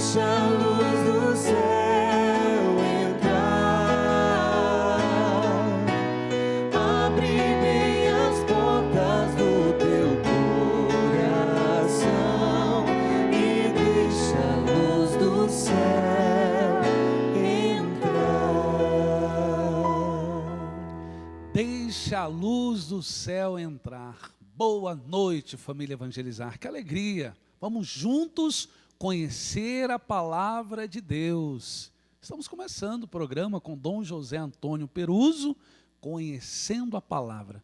deixa a luz do céu entrar. Abre bem as portas do teu coração e deixa a luz do céu entrar. Deixa a luz do céu entrar. Boa noite, família Evangelizar. Que alegria! Vamos juntos conhecer a palavra de Deus. Estamos começando o programa com Dom José Antônio Peruso, conhecendo a palavra.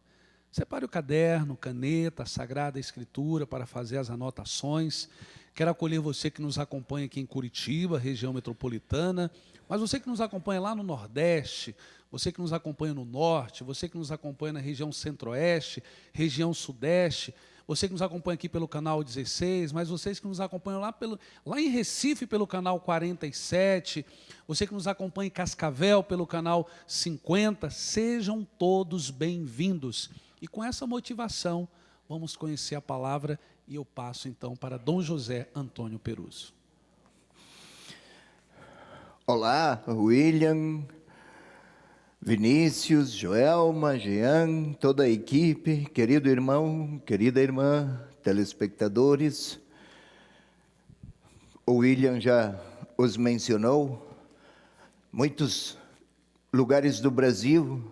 Separe o caderno, caneta, a Sagrada Escritura para fazer as anotações. Quero acolher você que nos acompanha aqui em Curitiba, região metropolitana, mas você que nos acompanha lá no Nordeste, você que nos acompanha no Norte, você que nos acompanha na região Centro-Oeste, região Sudeste, você que nos acompanha aqui pelo canal 16, mas vocês que nos acompanham lá em Recife pelo canal 47, você que nos acompanha em Cascavel pelo canal 50, sejam todos bem-vindos. E com essa motivação, vamos conhecer a palavra e eu passo então para Dom José Antônio Peruso. Olá, William, Vinícius, Joelma, Jean, toda a equipe, querido irmão, querida irmã, telespectadores. O William já os mencionou, muitos lugares do Brasil,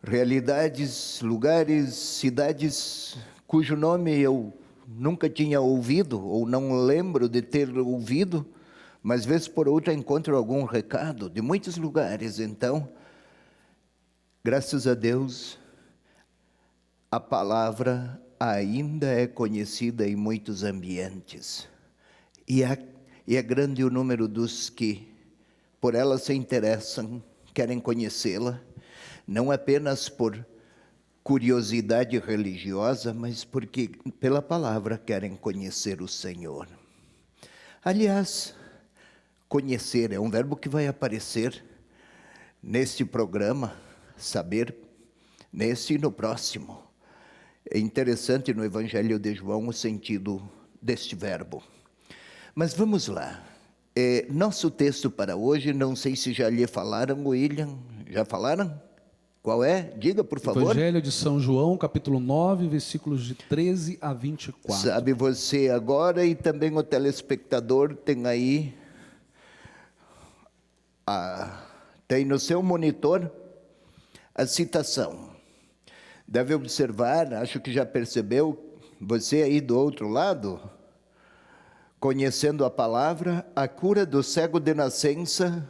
realidades, lugares, cidades cujo nome eu nunca tinha ouvido ou não lembro de ter ouvido, mas vez por outra encontro algum recado de muitos lugares. Então, graças a Deus, a palavra ainda é conhecida em muitos ambientes. E é grande o número dos que por ela se interessam, querem conhecê-la, não apenas por curiosidade religiosa, mas porque pela palavra querem conhecer o Senhor. Aliás, conhecer é um verbo que vai aparecer neste programa, saber, nesse e no próximo. É interessante no Evangelho de João o sentido deste verbo. Mas vamos lá. Nosso texto para hoje, não sei se já lhe falaram, William. Já falaram? Qual é? Diga, por favor. Evangelho de São João, capítulo 9, versículos de 13 a 24. Sabe você agora e também o telespectador tem aí... tem no seu monitor a citação. Deve observar, acho que já percebeu, você aí do outro lado, conhecendo a palavra, a cura do cego de nascença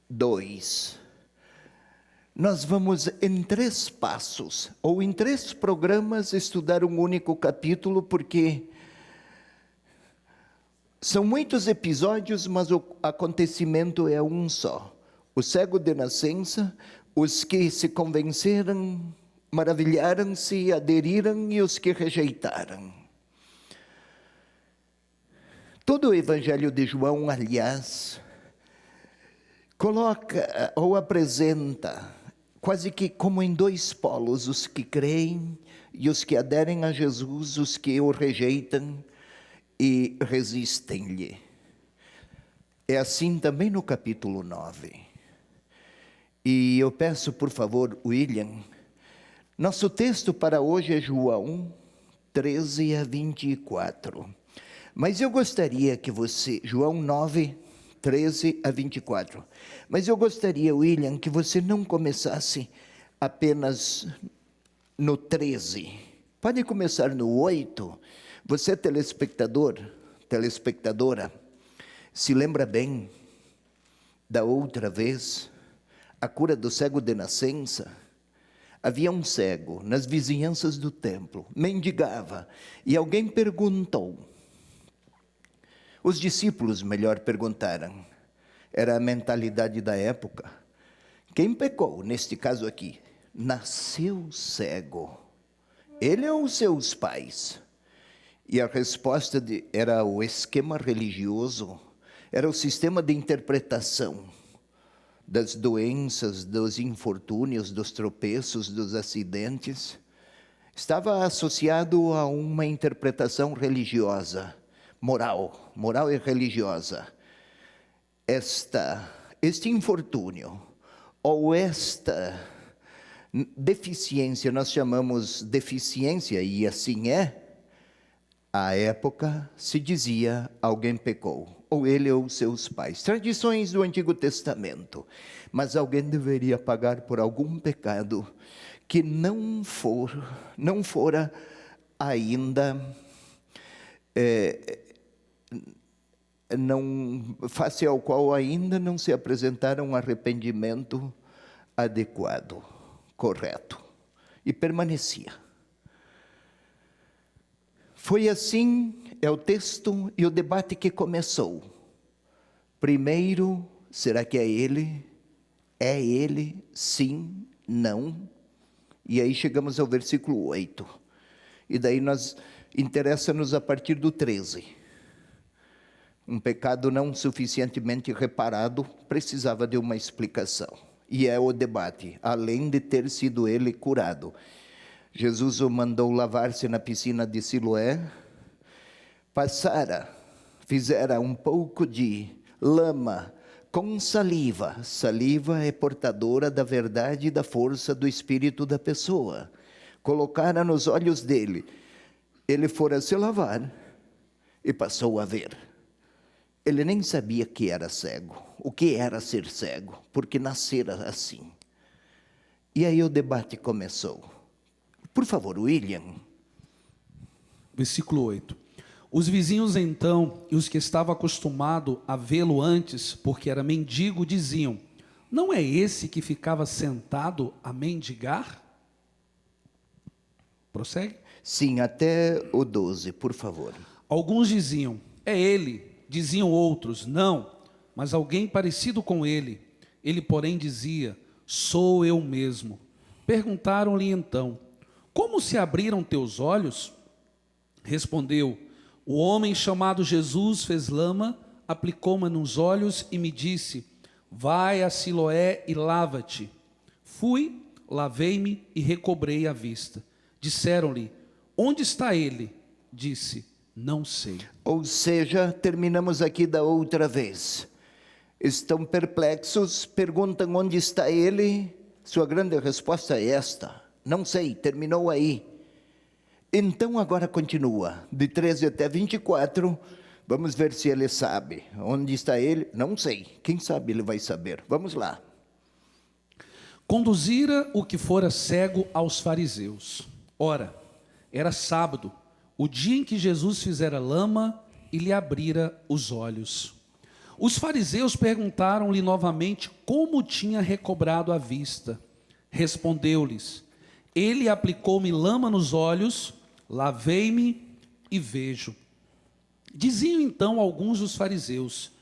2. Nós vamos em 3 passos, ou em 3 programas, estudar um único capítulo, porque são muitos episódios, mas o acontecimento é um só. O cego de nascença, os que se convenceram, maravilharam-se, aderiram e os que rejeitaram. Todo o Evangelho de João, aliás, coloca ou apresenta quase que como em 2 polos, os que creem e os que aderem a Jesus, os que o rejeitam e resistem-lhe. É assim também no capítulo 9. E eu peço, por favor, William, nosso texto para hoje é João 13 a 24. Mas eu gostaria que você, João 9, 13 a 24. Mas eu gostaria, William, que você não começasse apenas no 13. Pode começar no 8. Você, telespectador, telespectadora, se lembra bem da outra vez, a cura do cego de nascença? Havia um cego nas vizinhanças do templo, mendigava, e alguém perguntou. Os discípulos, melhor, perguntaram. Era a mentalidade da época. Quem pecou, neste caso aqui? Nasceu cego. Ele ou seus pais? E a resposta era o esquema religioso, era o sistema de interpretação das doenças, dos infortúnios, dos tropeços, dos acidentes. Estava associado a uma interpretação religiosa. moral e religiosa. Este infortúnio, ou esta deficiência, nós chamamos deficiência, e assim é, à época se dizia alguém pecou, ou ele ou seus pais. Tradições do Antigo Testamento. Mas alguém deveria pagar por algum pecado que não fora ainda, face ao qual ainda não se apresentara um arrependimento adequado, correto. E permanecia. Foi assim, é o texto e o debate que começou. Primeiro, será que é ele? É ele? Sim? Não? E aí chegamos ao versículo 8. E daí interessa-nos a partir do 13. Um pecado não suficientemente reparado precisava de uma explicação. E é o debate, além de ter sido ele curado. Jesus o mandou lavar-se na piscina de Siloé, fizera um pouco de lama com saliva. Saliva é portadora da verdade e da força do espírito da pessoa. Colocara nos olhos dele. Ele fora se lavar e passou a ver. Ele nem sabia que era cego, o que era ser cego, porque nascera assim. E aí o debate começou. Por favor, William. Versículo 8. Os vizinhos então, e os que estavam acostumados a vê-lo antes, porque era mendigo, diziam: não é esse que ficava sentado a mendigar? Prossegue. Sim, até o 12, por favor. Alguns diziam: é ele. Diziam outros: não, mas alguém parecido com ele. Ele, porém, dizia: sou eu mesmo. Perguntaram-lhe então: como se abriram teus olhos? Respondeu: o homem chamado Jesus fez lama, aplicou-me nos olhos e me disse: vai a Siloé e lava-te. Fui, lavei-me e recobrei a vista. Disseram-lhe: onde está ele? Disse: não sei. Ou seja, terminamos aqui da outra vez. Estão perplexos, perguntam onde está ele. Sua grande resposta é esta: não sei, terminou aí. Então agora continua, de 13 até 24, vamos ver se ele sabe. Onde está ele? Não sei, quem sabe ele vai saber. Vamos lá. Conduzira o que fora cego aos fariseus. Ora, era sábado, o dia em que Jesus fizera lama e lhe abrira os olhos. Os fariseus perguntaram-lhe novamente como tinha recobrado a vista. Respondeu-lhes: ele aplicou-me lama nos olhos, lavei-me e vejo. Diziam então alguns dos fariseus: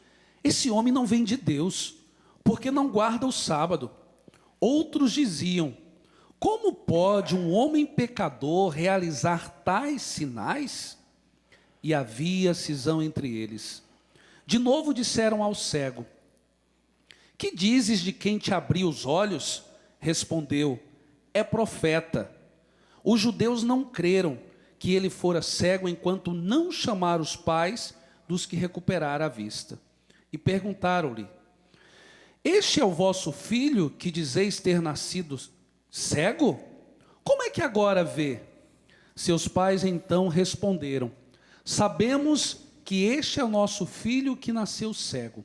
esse homem não vem de Deus, porque não guarda o sábado. Outros diziam: como pode um homem pecador realizar tais sinais? E havia cisão entre eles. De novo disseram ao cego: que dizes de quem te abriu os olhos? Respondeu: é profeta. Os judeus não creram que ele fora cego enquanto não chamaram os pais dos que recuperaram a vista. E perguntaram-lhe: este é o vosso filho que dizeis ter nascido cego? Como é que agora vê? Seus pais então responderam: sabemos que este é o nosso filho que nasceu cego.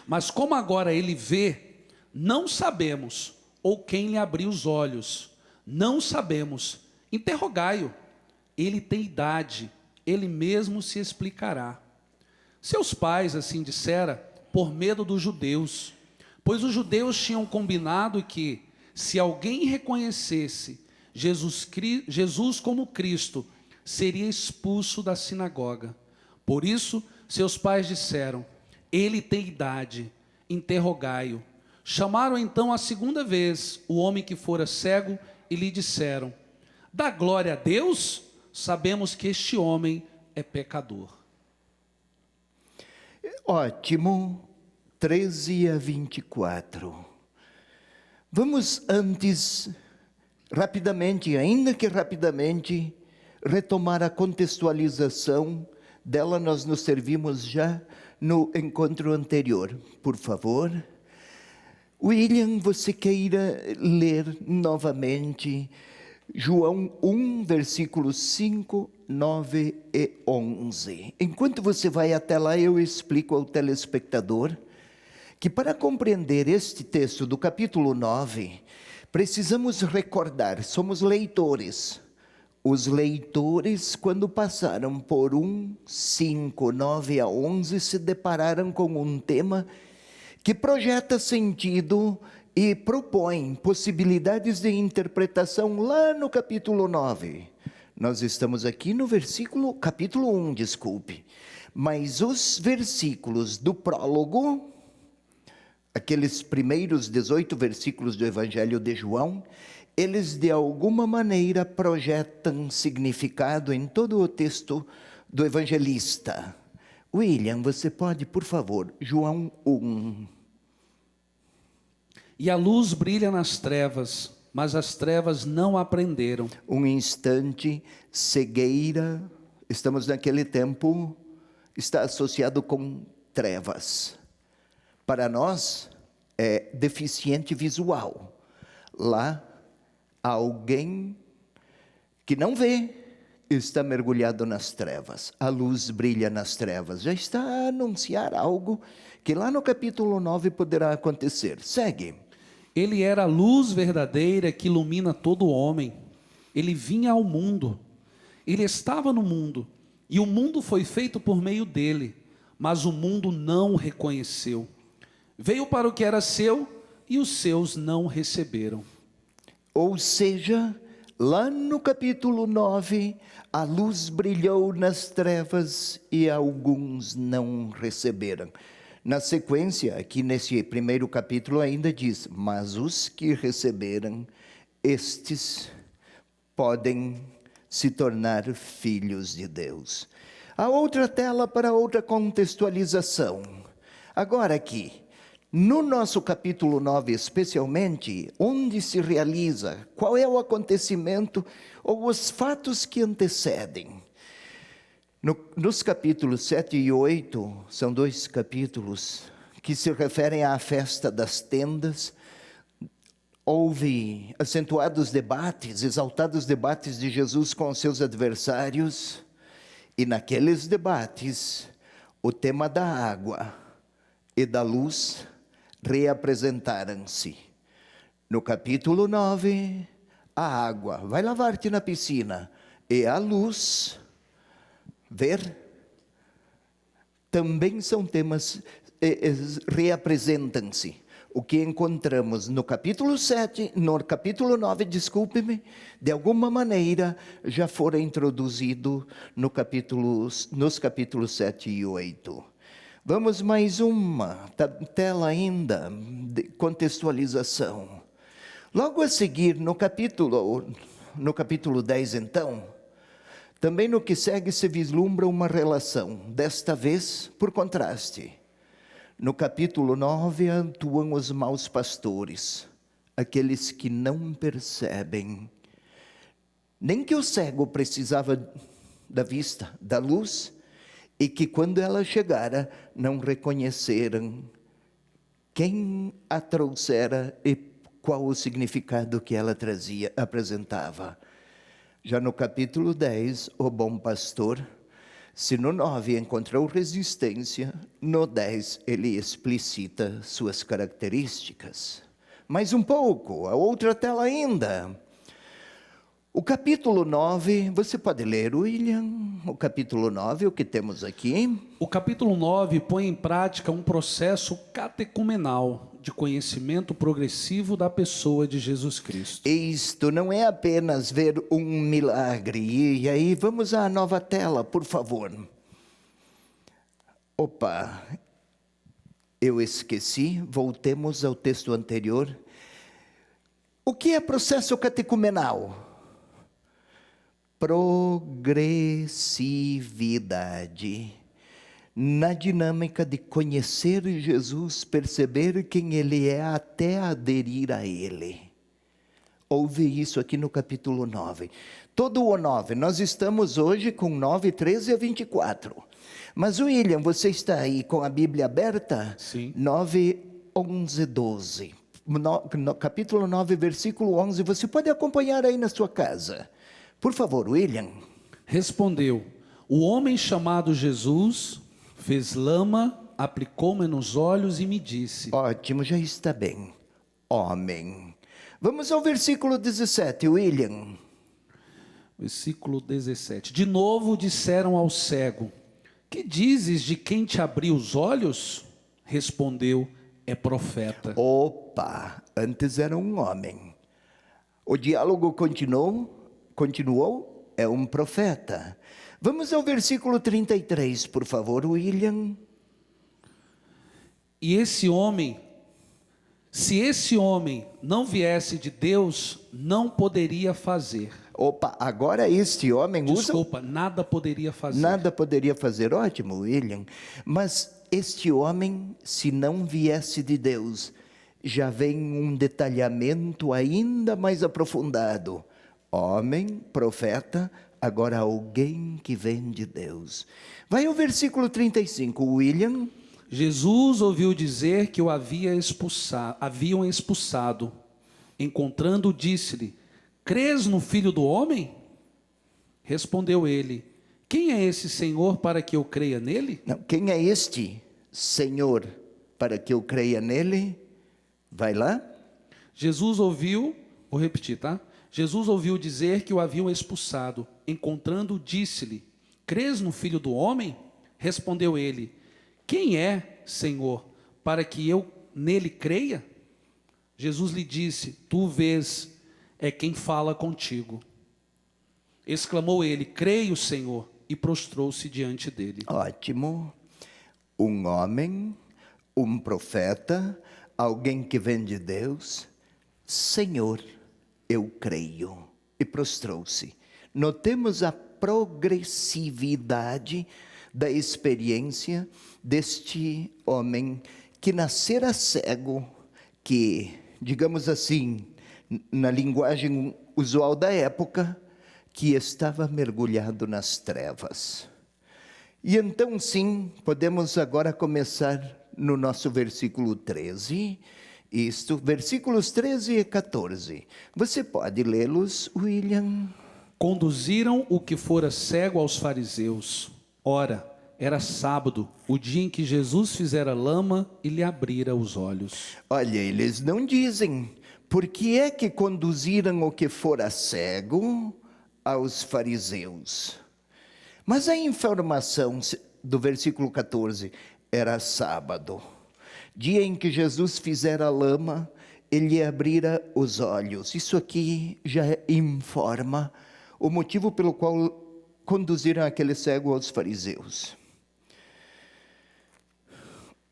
Mas como agora ele vê, não sabemos, ou quem lhe abriu os olhos. Não sabemos. Interrogai-o. Ele tem idade, ele mesmo se explicará. Seus pais assim disseram por medo dos judeus, pois os judeus tinham combinado que, se alguém reconhecesse Jesus como Cristo, seria expulso da sinagoga. Por isso, seus pais disseram: ele tem idade, interrogai-o. Chamaram então a segunda vez o homem que fora cego e lhe disseram: dá glória a Deus, sabemos que este homem é pecador. Ótimo, 13 a 24. Vamos antes, rapidamente, ainda que rapidamente, retomar a contextualização Dela nós nos servimos já no encontro anterior. Por favor. William, você queira ler novamente João 1, versículos 5, 9 e 11. Enquanto você vai até lá, eu explico ao telespectador que para compreender este texto do capítulo 9, precisamos recordar, somos leitores. Os leitores, quando passaram por 1, 5, 9 a 11, se depararam com um tema que projeta sentido e propõe possibilidades de interpretação lá no capítulo 9. Nós estamos aqui no capítulo 1, desculpe. Mas os versículos do prólogo, aqueles primeiros 18 versículos do Evangelho de João, eles de alguma maneira projetam significado em todo o texto do evangelista. William, você pode, por favor, João 1. E a luz brilha nas trevas, mas as trevas não aprenderam. Um instante, cegueira, estamos naquele tempo, está associado com trevas. Para nós, é deficiente visual. Lá, alguém que não vê, está mergulhado nas trevas. A luz brilha nas trevas. Já está a anunciar algo que lá no capítulo 9 poderá acontecer. Segue. Ele era a luz verdadeira que ilumina todo homem. Ele vinha ao mundo. Ele estava no mundo. E o mundo foi feito por meio dele. Mas o mundo não o reconheceu. Veio para o que era seu e os seus não receberam. Ou seja, lá no capítulo 9, a luz brilhou nas trevas e alguns não receberam. Na sequência, aqui nesse primeiro capítulo ainda diz, mas os que receberam, estes podem se tornar filhos de Deus. A outra tela para outra contextualização. Agora aqui, no nosso capítulo 9 especialmente, onde se realiza, qual é o acontecimento ou os fatos que antecedem. Nos capítulos 7 e 8, são 2 capítulos que se referem à festa das tendas. Houve acentuados debates, exaltados debates de Jesus com seus adversários. E naqueles debates, o tema da água e da luz reapresentaram-se. No capítulo 9, a água, vai lavar-te na piscina, e a luz, ver, também são temas, reapresentam-se. O que encontramos no capítulo 7, no capítulo 9, desculpe-me, de alguma maneira já fora introduzido nos capítulos 7 e 8. Vamos mais uma tela ainda de contextualização. Logo a seguir, no capítulo 10, então, também no que segue se vislumbra uma relação, desta vez por contraste. No capítulo 9 atuam os maus pastores, aqueles que não percebem, nem que o cego precisava da vista, da luz, e que quando ela chegara, não reconheceram quem a trouxera e qual o significado que ela apresentava. Já no capítulo 10, o bom pastor, se no 9 encontrou resistência, no 10 ele explicita suas características. Mais um pouco, a outra tela ainda. O capítulo 9, você pode ler, William? O capítulo 9, o que temos aqui? O capítulo 9 põe em prática um processo catecumenal de conhecimento progressivo da pessoa de Jesus Cristo. Isto não é apenas ver um milagre. E aí, vamos à nova tela, por favor. Opa, eu esqueci, voltemos ao texto anterior. O que é processo catecumenal? Progressividade. Na dinâmica de conhecer Jesus, perceber quem Ele é até aderir a Ele. Houve isso aqui no capítulo 9. Todo o 9. Nós estamos hoje com 9, 13 a 24. Mas, William, você está aí com a Bíblia aberta? Sim. 9, 11, 12. No capítulo 9, versículo 11. Você pode acompanhar aí na sua casa. Por favor, William. Respondeu: o homem chamado Jesus fez lama, aplicou-me nos olhos e me disse. Ótimo, já está bem. Homem. Vamos ao versículo 17, William. Versículo 17. De novo disseram ao cego: que dizes de quem te abriu os olhos? Respondeu: é profeta. Opa, antes era um homem. O diálogo continuou, é um profeta. Vamos ao versículo 33, por favor, William. E esse homem, se esse homem não viesse de Deus, não poderia fazer. Opa, agora este homem Desculpa, nada poderia fazer. Nada poderia fazer, ótimo, William. Mas este homem, se não viesse de Deus, já vem um detalhamento ainda mais aprofundado. Homem, profeta, agora alguém que vem de Deus. Vai ao versículo 35, William. Jesus ouviu dizer que o haviam expulsado. Encontrando, disse-lhe: crês no Filho do Homem? Respondeu ele: quem é esse Senhor para que eu creia nele? Não, quem é este Senhor para que eu creia nele? Vai lá. Jesus ouviu, vou repetir, tá? Jesus ouviu dizer que o haviam expulsado. Encontrando, disse-lhe: crês no Filho do Homem? Respondeu ele: quem é, Senhor, para que eu nele creia? Jesus lhe disse: tu vês, é quem fala contigo. Exclamou ele: creio, Senhor, e prostrou-se diante dele. Ótimo. Um homem, um profeta, alguém que vem de Deus. Senhor, eu creio. E prostrou-se. Notemos a progressividade da experiência deste homem que nascera cego, que, digamos assim, na linguagem usual da época, que estava mergulhado nas trevas. E então, sim, podemos agora começar no nosso versículo 13, versículos 13 e 14. Você pode lê-los, William? Conduziram o que fora cego aos fariseus. Ora, era sábado, o dia em que Jesus fizera lama e lhe abrira os olhos. Olha, eles não dizem por que é que conduziram o que fora cego aos fariseus. Mas a informação do versículo 14 era sábado, dia em que Jesus fizera lama, ele abrira os olhos. Isso aqui já informa o motivo pelo qual conduziram aquele cego aos fariseus.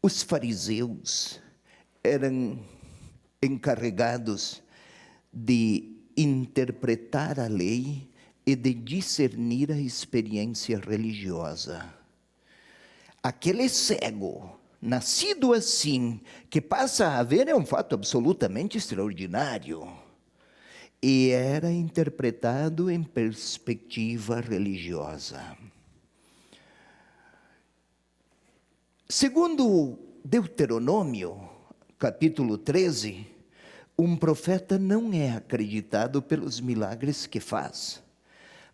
Os fariseus eram encarregados de interpretar a lei e de discernir a experiência religiosa. Aquele cego, nascido assim, que passa a ver, é um fato absolutamente extraordinário. E era interpretado em perspectiva religiosa. Segundo Deuteronômio, capítulo 13, um profeta não é acreditado pelos milagres que faz,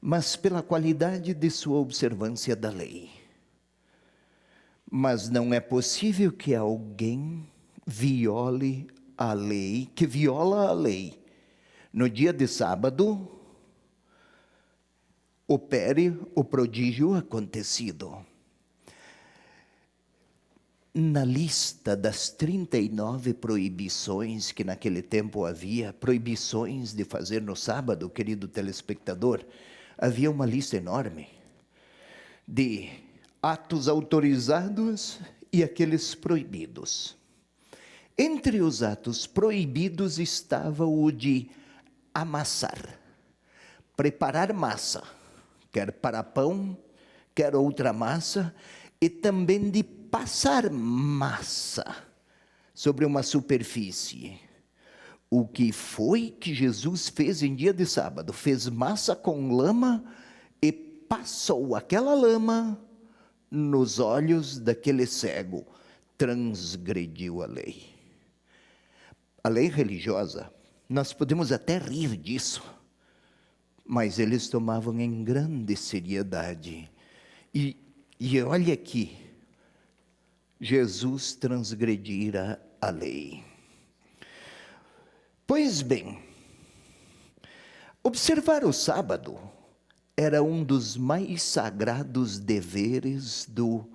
mas pela qualidade de sua observância da lei. Mas não é possível que alguém viole a lei, que viola a lei, no dia de sábado, opere o prodígio acontecido. Na lista das 39 proibições que naquele tempo havia, proibições de fazer no sábado, querido telespectador, havia uma lista enorme de atos autorizados e aqueles proibidos. Entre os atos proibidos estava o de amassar, preparar massa, quer para pão, quer outra massa, e também de passar massa sobre uma superfície. O que foi que Jesus fez em dia de sábado? Fez massa com lama e passou aquela lama nos olhos daquele cego. Transgrediu a lei. A lei religiosa, nós podemos até rir disso, mas eles tomavam em grande seriedade. E olha aqui, Jesus transgredira a lei. Pois bem, observar o sábado era um dos mais sagrados deveres do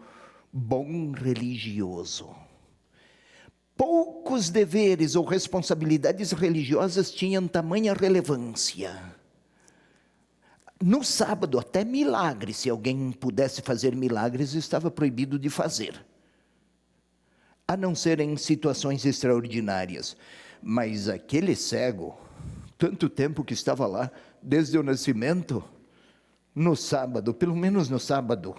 bom religioso. Poucos deveres ou responsabilidades religiosas tinham tamanha relevância. No sábado, até milagres, se alguém pudesse fazer milagres, estava proibido de fazer. A não ser em situações extraordinárias. Mas aquele cego, tanto tempo que estava lá, desde o nascimento, no sábado, pelo menos no sábado,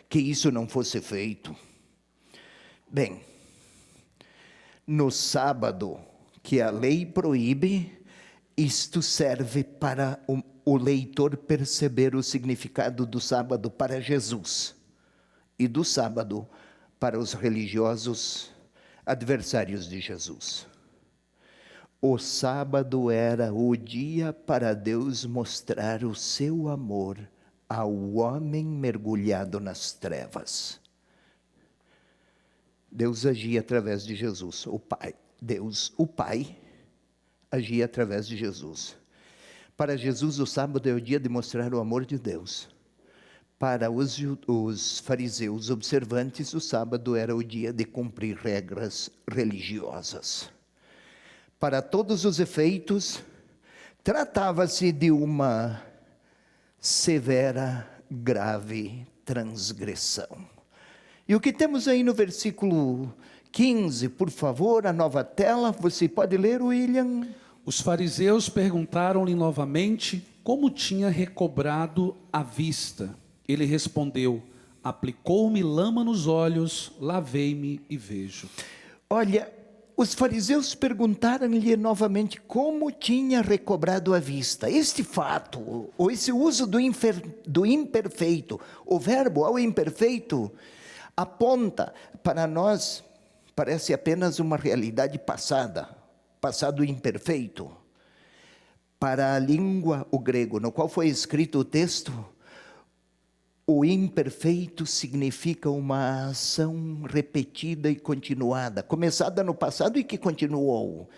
que isso não fosse feito. Bem, no sábado, que a lei proíbe, isto serve para o leitor perceber o significado do sábado para Jesus e do sábado para os religiosos adversários de Jesus. O sábado era o dia para Deus mostrar o seu amor ao homem mergulhado nas trevas. Deus agia através de Jesus, o Pai. Deus, o Pai, agia através de Jesus. Para Jesus, o sábado é o dia de mostrar o amor de Deus. Para os fariseus observantes, o sábado era o dia de cumprir regras religiosas. Para todos os efeitos, tratava-se de uma severa, grave transgressão. E o que temos aí no versículo 15, por favor, a nova tela, você pode ler, William? Os fariseus perguntaram-lhe novamente como tinha recobrado a vista. Ele respondeu: aplicou-me lama nos olhos, lavei-me e vejo. Olha, os fariseus perguntaram-lhe novamente como tinha recobrado a vista. Este fato, ou esse uso do imperfeito, o verbo ao imperfeito, aponta para nós, parece apenas uma realidade passada, passado imperfeito. Para a língua, o grego, no qual foi escrito o texto, o imperfeito significa uma ação repetida e continuada, começada no passado e que continuou.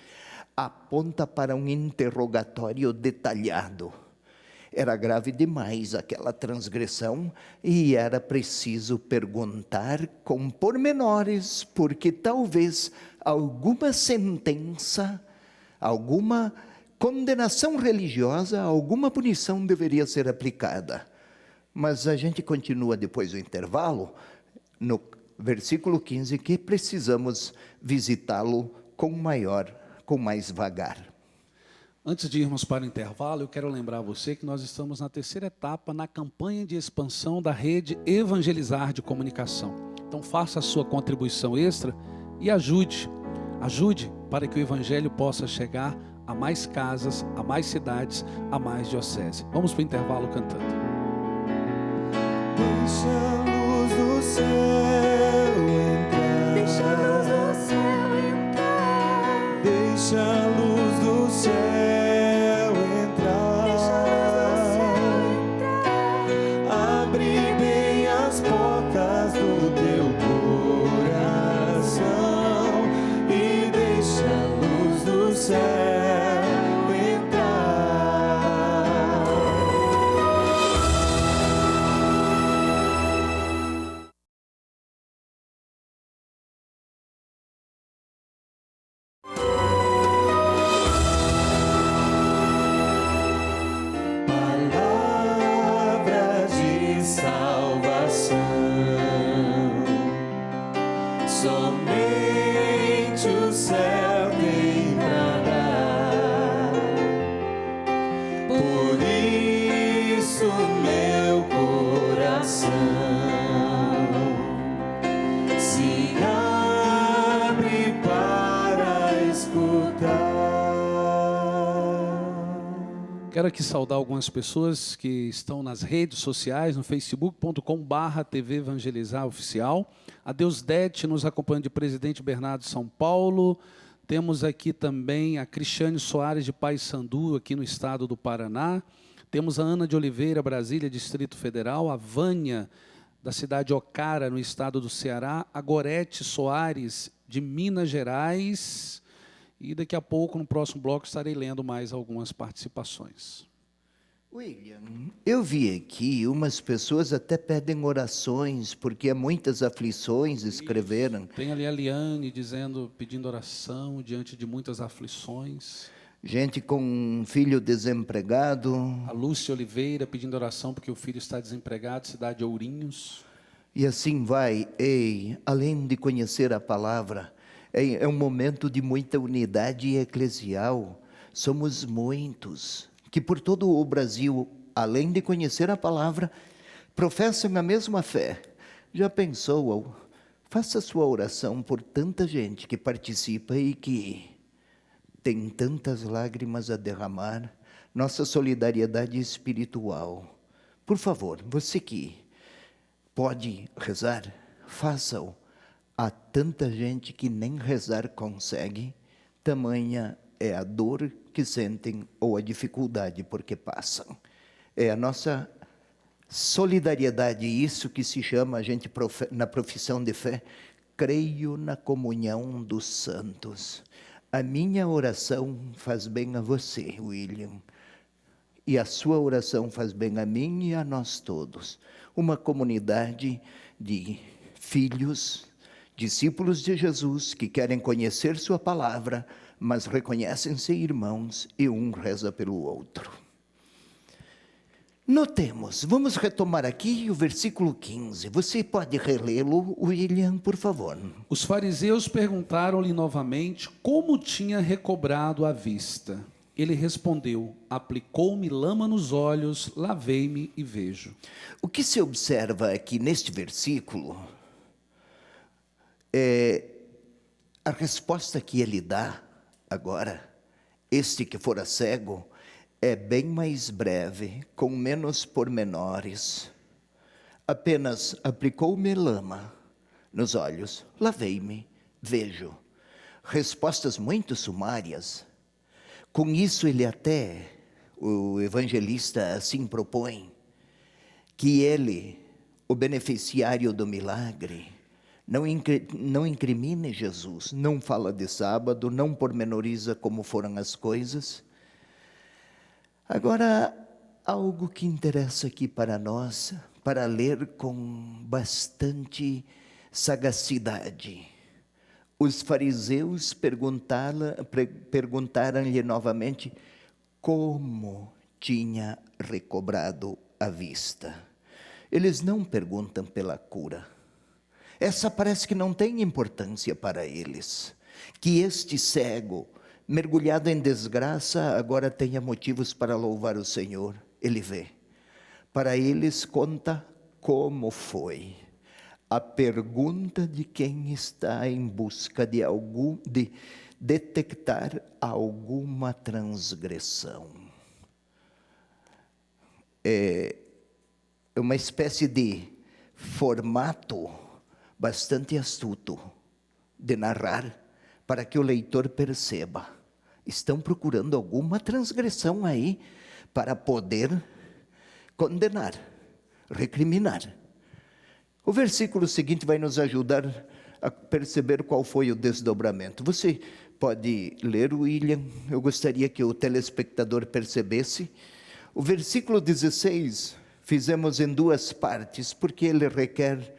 Aponta para um interrogatório detalhado. Era grave demais aquela transgressão e era preciso perguntar com pormenores, porque talvez alguma sentença, alguma condenação religiosa, alguma punição deveria ser aplicada. Mas a gente continua depois do intervalo, no versículo 15, que precisamos visitá-lo com mais vagar. Antes de irmos para o intervalo, eu quero lembrar você que nós estamos na terceira etapa na campanha de expansão da rede Evangelizar de Comunicação. Então faça a sua contribuição extra e ajude para que o Evangelho possa chegar a mais casas, a mais cidades, a mais dioceses. Vamos para o intervalo cantando. Deixa a luz do céu entrar. Deixa a luz do céu entrar. Deixa a luz do céu entrar. Deixa a luz do céu entrar. Abre bem as portas do teu coração e deixa a luz do céu. Somente o céu tem pra dar. Por isso meu coração se abre para escutar. Quero aqui saudar algumas pessoas que estão nas redes sociais, no facebook.com/TV Evangelizar Oficial. A Deusdete nos acompanha de Presidente Bernardo, São Paulo. Temos aqui também a Cristiane Soares de Paissandu, aqui no estado do Paraná. Temos a Ana de Oliveira, Brasília, Distrito Federal. A Vânia, da cidade de Ocara, no estado do Ceará. A Gorete Soares, de Minas Gerais. E daqui a pouco, no próximo bloco, estarei lendo mais algumas participações. William, eu vi aqui umas pessoas até pedem orações, porque há muitas aflições, escreveram. Tem ali a Liane pedindo oração diante de muitas aflições. Gente com um filho desempregado. A Lúcia Oliveira pedindo oração porque o filho está desempregado, cidade de Ourinhos. E assim vai. Ei, além de conhecer a palavra, é um momento de muita unidade eclesial. Somos muitos que por todo o Brasil, além de conhecer a palavra, professam a mesma fé. Já pensou? Faça sua oração por tanta gente que participa e que tem tantas lágrimas a derramar. Nossa solidariedade espiritual. Por favor, você que pode rezar, faça-o. Há tanta gente que nem rezar consegue, tamanha é a dor que sentem ou a dificuldade porque passam. É a nossa solidariedade, isso que se chama, a gente na profissão de fé, creio na comunhão dos santos. A minha oração faz bem a você, William, e a sua oração faz bem a mim e a nós todos. Uma comunidade de filhos, discípulos de Jesus que querem conhecer sua palavra, mas reconhecem-se irmãos e um reza pelo outro. Notemos, vamos retomar aqui o versículo 15. Você pode relê-lo, William, por favor. Os fariseus perguntaram-lhe novamente como tinha recobrado a vista. Ele respondeu: aplicou-me lama nos olhos, lavei-me e vejo. O que se observa aqui neste versículo é a resposta que ele dá agora. Este que fora cego é bem mais breve, com menos pormenores. Apenas aplicou-me lama nos olhos, lavei-me, vejo. Respostas muito sumárias. Com isso ele até, o evangelista assim propõe, que ele, o beneficiário do milagre, não incrimine Jesus, não fala de sábado, não pormenoriza como foram as coisas. Agora, algo que interessa aqui para nós, para ler com bastante sagacidade. Os fariseus perguntaram-lhe novamente como tinha recobrado a vista. Eles não perguntam pela cura. Essa parece que não tem importância para eles. Que este cego, mergulhado em desgraça, agora tenha motivos para louvar o Senhor. Ele vê. Para eles conta como foi. A pergunta de quem está em busca de detectar alguma transgressão. É uma espécie de formato bastante astuto de narrar para que o leitor perceba. Estão procurando alguma transgressão aí para poder condenar, recriminar. O versículo seguinte vai nos ajudar a perceber qual foi o desdobramento. Você pode ler, William? Eu gostaria que o telespectador percebesse. O versículo 16 fizemos em duas partes, porque ele requer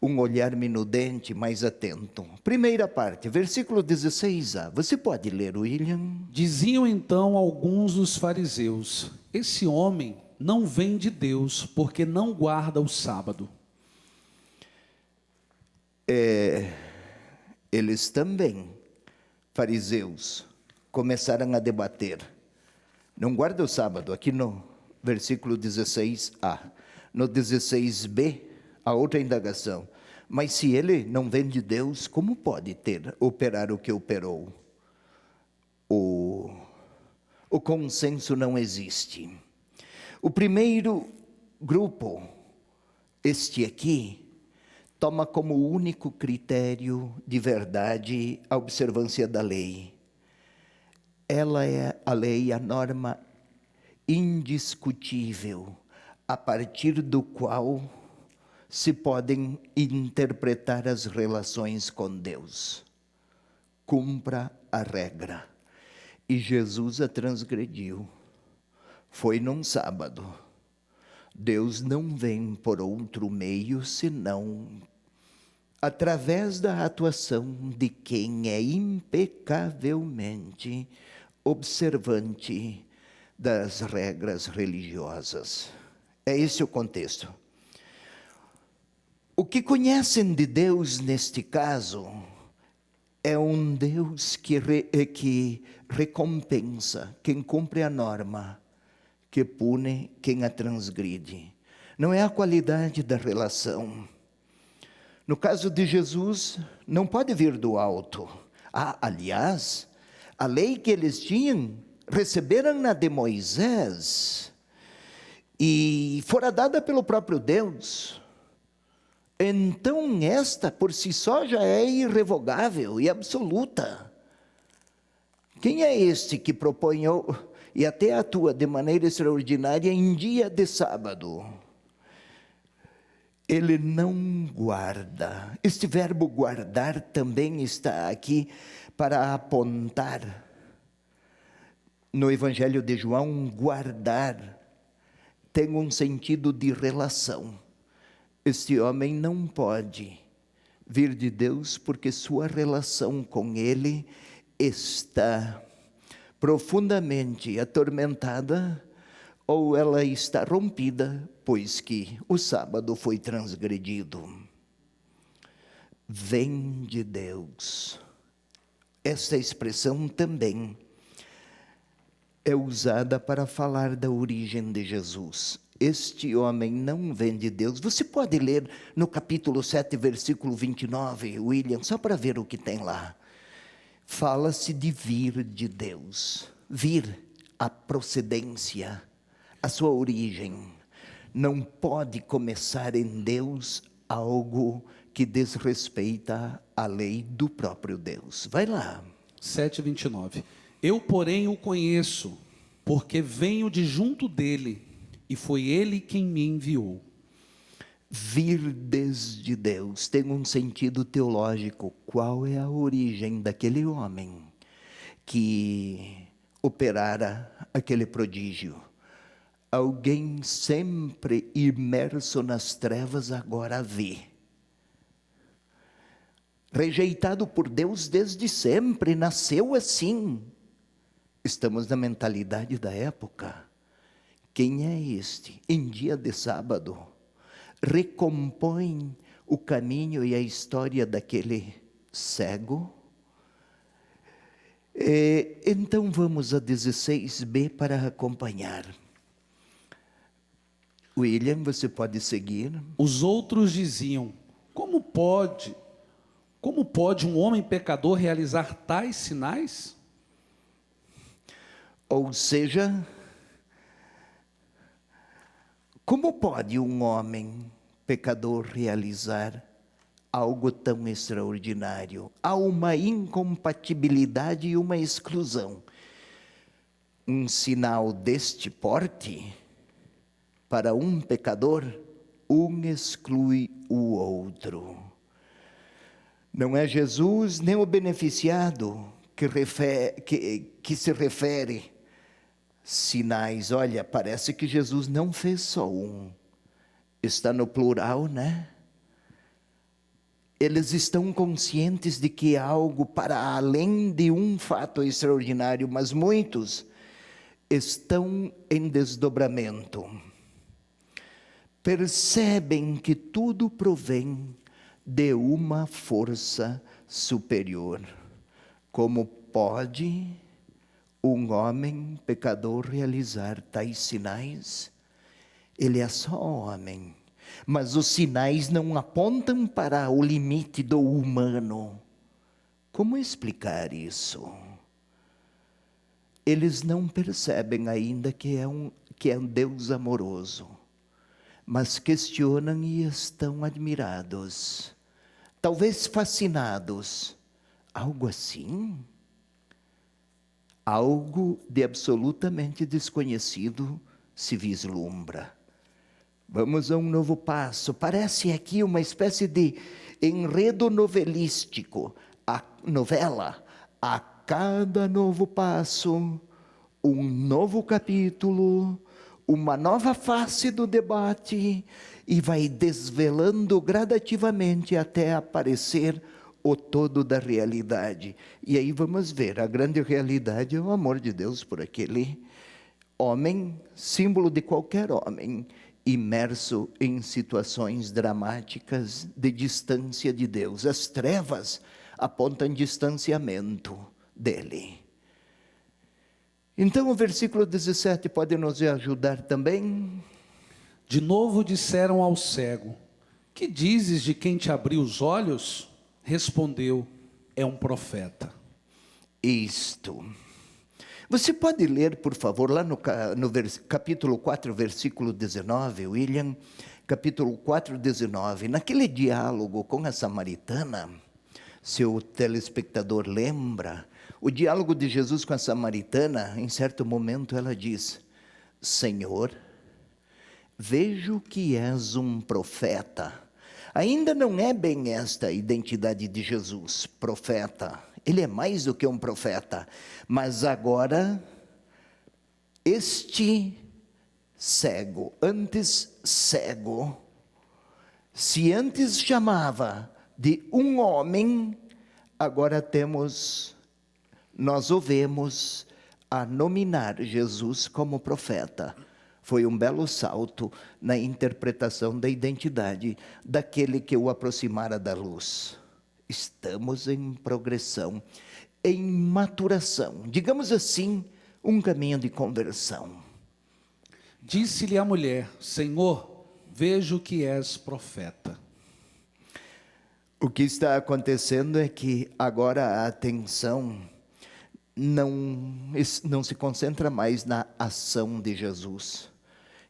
um olhar minudente, mais atento. Primeira parte, versículo 16a. Você pode ler, William? Diziam então alguns dos fariseus: esse homem não vem de Deus, porque não guarda o sábado. Eles também, fariseus, começaram a debater. Não guarda o sábado, aqui no versículo 16a. No 16b, a outra indagação. Mas se ele não vem de Deus, como pode operar o que operou? O o consenso não existe. O primeiro grupo, este aqui, toma como único critério de verdade a observância da lei. Ela é a lei, a norma indiscutível, a partir do qual se podem interpretar as relações com Deus. Cumpra a regra. E Jesus a transgrediu. Foi num sábado. Deus não vem por outro meio senão através da atuação de quem é impecavelmente observante das regras religiosas. É esse o contexto. O que conhecem de Deus neste caso é um Deus que recompensa quem cumpre a norma, que pune quem a transgride. Não é a qualidade da relação. No caso de Jesus, não pode vir do alto. Aliás, a lei que eles tinham, receberam na de Moisés, e fora dada pelo próprio Deus. Então, esta por si só já é irrevogável e absoluta. Quem é este que propõe e até atua de maneira extraordinária em dia de sábado? Ele não guarda. Este verbo guardar também está aqui para apontar. No Evangelho de João, guardar tem um sentido de relação. Este homem não pode vir de Deus porque sua relação com Ele está profundamente atormentada ou ela está rompida, pois que o sábado foi transgredido. Vem de Deus. Esta expressão também é usada para falar da origem de Jesus. Este homem não vem de Deus. Você pode ler no capítulo 7, versículo 29, William, só para ver o que tem lá. Fala-se de vir de Deus. Vir, a procedência, a sua origem. Não pode começar em Deus algo que desrespeita a lei do próprio Deus. Vai lá. 7:29. Eu, porém, o conheço, porque venho de junto dele, e foi ele quem me enviou. Vir desde Deus tem um sentido teológico. Qual é a origem daquele homem que operara aquele prodígio? Alguém sempre imerso nas trevas agora vê. Rejeitado por Deus desde sempre, nasceu assim. Estamos na mentalidade da época. Quem é este? Em dia de sábado, recompõe o caminho e a história daquele cego. Então vamos a 16b para acompanhar. William, você pode seguir. Os outros diziam: como pode um homem pecador realizar tais sinais? Ou seja, como pode um homem pecador realizar algo tão extraordinário? Há uma incompatibilidade e uma exclusão. Um sinal deste porte, para um pecador, um exclui o outro. Não é Jesus nem o beneficiado que se refere sinais. Olha, parece que Jesus não fez só um. Está no plural, né? Eles estão conscientes de que há algo para além de um fato extraordinário, mas muitos estão em desdobramento. Percebem que tudo provém de uma força superior. Como pode um homem pecador realizar tais sinais? Ele é só homem, mas os sinais não apontam para o limite do humano. Como explicar isso? eles não percebem ainda que é um Deus amoroso, mas questionam e estão admirados, talvez fascinados. Algo assim? Algo de absolutamente desconhecido se vislumbra. Vamos a um novo passo. Parece aqui uma espécie de enredo novelístico. A novela, a cada novo passo, um novo capítulo, uma nova face do debate, e vai desvelando gradativamente até aparecer o todo da realidade. E aí vamos ver, a grande realidade é o amor de Deus por aquele homem, símbolo de qualquer homem, imerso em situações dramáticas de distância de Deus. As trevas apontam distanciamento dele. Então o versículo 17 pode nos ajudar também. De novo disseram ao cego: que dizes de quem te abriu os olhos? Respondeu: é um profeta. Isto. Você pode ler, por favor, lá no capítulo 4, versículo 19, William, capítulo 4, 19. Naquele diálogo com a samaritana, seu telespectador lembra, o diálogo de Jesus com a samaritana, em certo momento ela diz: Senhor, vejo que és um profeta. Ainda não é bem esta a identidade de Jesus, profeta. Ele é mais do que um profeta. Mas agora, este cego, antes cego, se antes chamava de um homem, agora nós o vemos a nominar Jesus como profeta. Foi um belo salto na interpretação da identidade daquele que o aproximara da luz. Estamos em progressão, em maturação, digamos assim, um caminho de conversão. Disse-lhe a mulher: Senhor, vejo que és profeta. O que está acontecendo é que agora a atenção não se concentra mais na ação de Jesus.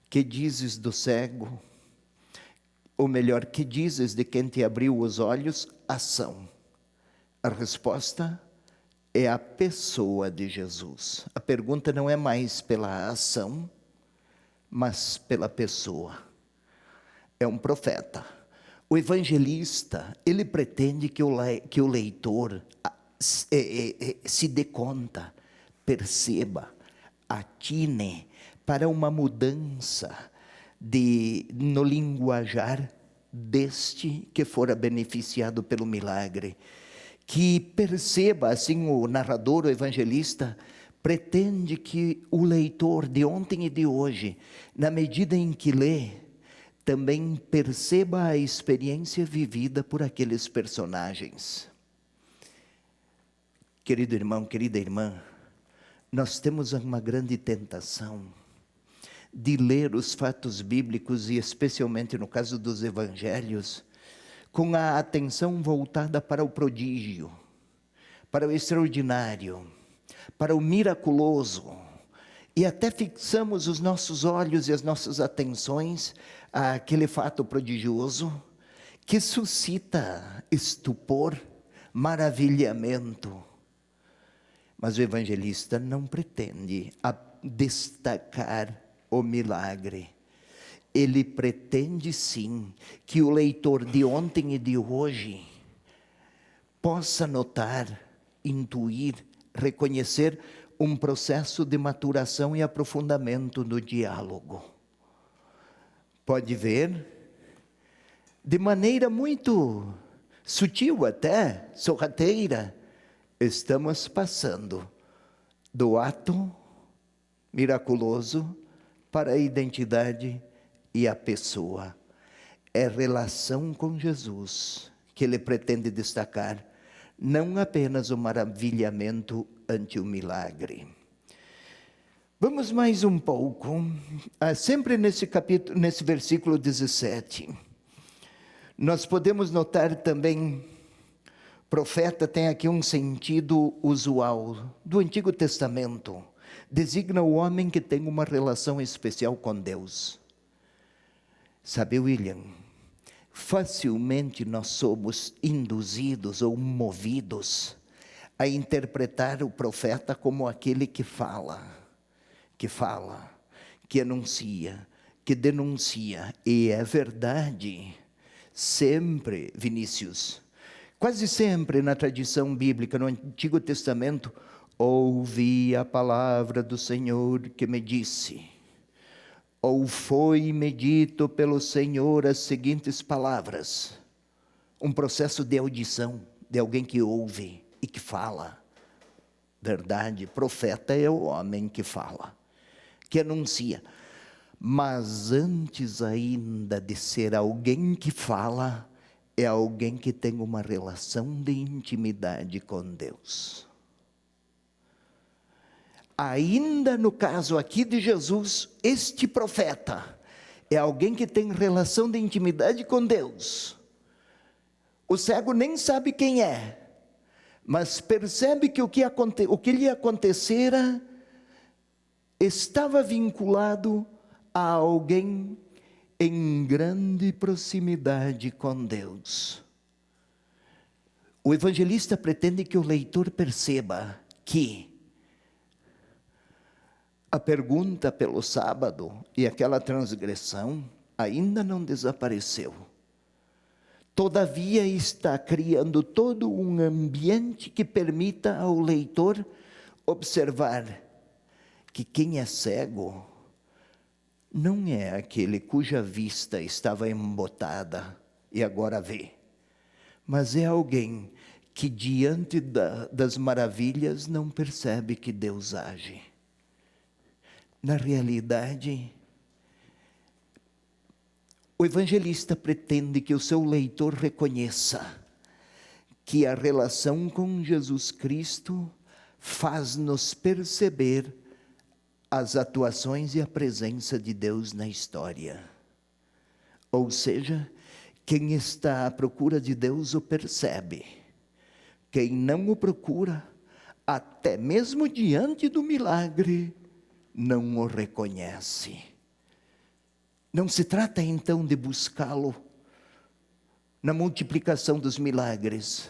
Que dizes do cego? Ou melhor, que dizes de quem te abriu os olhos? Ação. A resposta é a pessoa de Jesus. A pergunta não é mais pela ação, mas pela pessoa. É um profeta. O evangelista, ele pretende que o leitor se dê conta, perceba, atine para uma mudança no linguajar deste que fora beneficiado pelo milagre. Que perceba, assim o narrador, o evangelista, pretende que o leitor de ontem e de hoje, na medida em que lê, também perceba a experiência vivida por aqueles personagens. Querido irmão, querida irmã, nós temos uma grande tentação de ler os fatos bíblicos, e especialmente no caso dos evangelhos, com a atenção voltada para o prodígio, para o extraordinário, para o miraculoso, e até fixamos os nossos olhos e as nossas atenções àquele fato prodigioso que suscita estupor, maravilhamento. Mas o evangelista não pretende destacar o milagre. Ele pretende sim que o leitor de ontem e de hoje possa notar, intuir, reconhecer um processo de maturação e aprofundamento no diálogo. Pode ver, de maneira muito sutil até, sorrateira, estamos passando do ato miraculoso para a identidade e a pessoa. É relação com Jesus que ele pretende destacar, não apenas o maravilhamento ante o milagre. Vamos mais um pouco, sempre nesse versículo 17. Nós podemos notar também, profeta tem aqui um sentido usual do Antigo Testamento. designa o homem que tem uma relação especial com Deus. Sabe, William, facilmente nós somos induzidos ou movidos a interpretar o profeta como aquele que fala, que anuncia, que denuncia. E é verdade, sempre, Vinícius, quase sempre na tradição bíblica, no Antigo Testamento, ouvi a palavra do Senhor que me disse, ou foi-me dito pelo Senhor as seguintes palavras. Um processo de audição, de alguém que ouve e que fala. Verdade, profeta é o homem que fala, que anuncia. Mas antes ainda de ser alguém que fala, é alguém que tem uma relação de intimidade com Deus. Ainda no caso aqui de Jesus, este profeta é alguém que tem relação de intimidade com Deus. O cego nem sabe quem é, mas percebe que o que lhe acontecera estava vinculado a alguém em grande proximidade com Deus. O evangelista pretende que o leitor perceba que a pergunta pelo sábado e aquela transgressão ainda não desapareceu. Todavia está criando todo um ambiente que permita ao leitor observar que quem é cego não é aquele cuja vista estava embotada e agora vê, mas é alguém que diante das maravilhas não percebe que Deus age. Na realidade, o evangelista pretende que o seu leitor reconheça que a relação com Jesus Cristo faz-nos perceber as atuações e a presença de Deus na história. Ou seja, quem está à procura de Deus o percebe. Quem não o procura, até mesmo diante do milagre, não o reconhece. Não se trata então de buscá-lo na multiplicação dos milagres,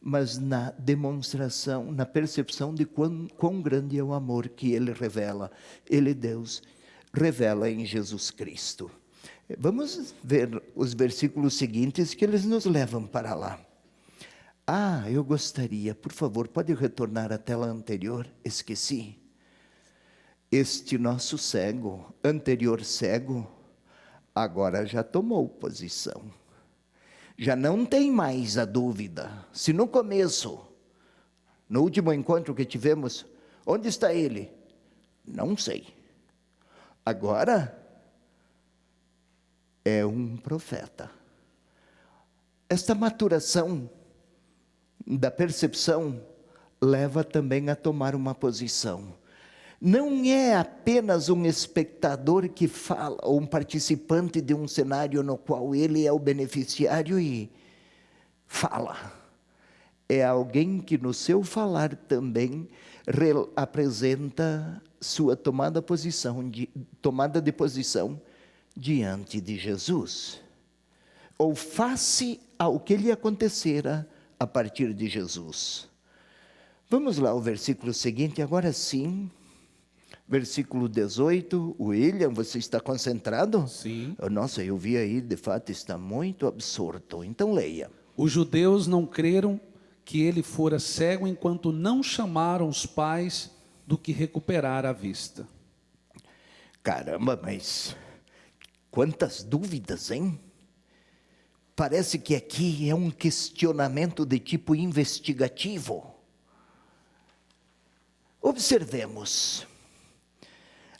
mas na demonstração, na percepção de quão grande é o amor que Ele revela. Ele, Deus, revela em Jesus Cristo. Vamos ver os versículos seguintes que eles nos levam para lá. Eu gostaria, por favor, pode retornar à tela anterior? Esqueci. Este nosso cego, anterior cego, agora já tomou posição. Já não tem mais a dúvida. Se no começo, no último encontro que tivemos, onde está ele? Não sei. Agora, é um profeta. Esta maturação da percepção leva também a tomar uma posição. Não é apenas um espectador que fala, ou um participante de um cenário no qual ele é o beneficiário e fala. É alguém que no seu falar também apresenta sua tomada de posição diante de Jesus. Ou face ao que lhe acontecera a partir de Jesus. Vamos lá ao versículo seguinte, agora sim. Versículo 18, William, você está concentrado? Sim. Nossa, eu vi aí, de fato, está muito absorto. Então leia. Os judeus não creram que ele fora cego enquanto não chamaram os pais do que recuperara a vista. Caramba, mas quantas dúvidas, hein? Parece que aqui é um questionamento de tipo investigativo. Observemos.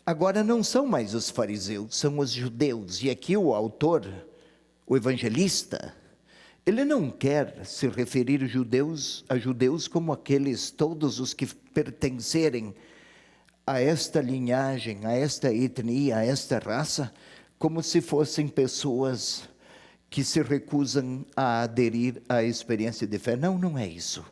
Agora não são mais os fariseus, são os judeus. E aqui o autor, o evangelista, ele não quer se referir a judeus como aqueles, todos os que pertencerem a esta linhagem, a esta etnia, a esta raça, como se fossem pessoas que se recusam a aderir à experiência de fé. Não, não é isso.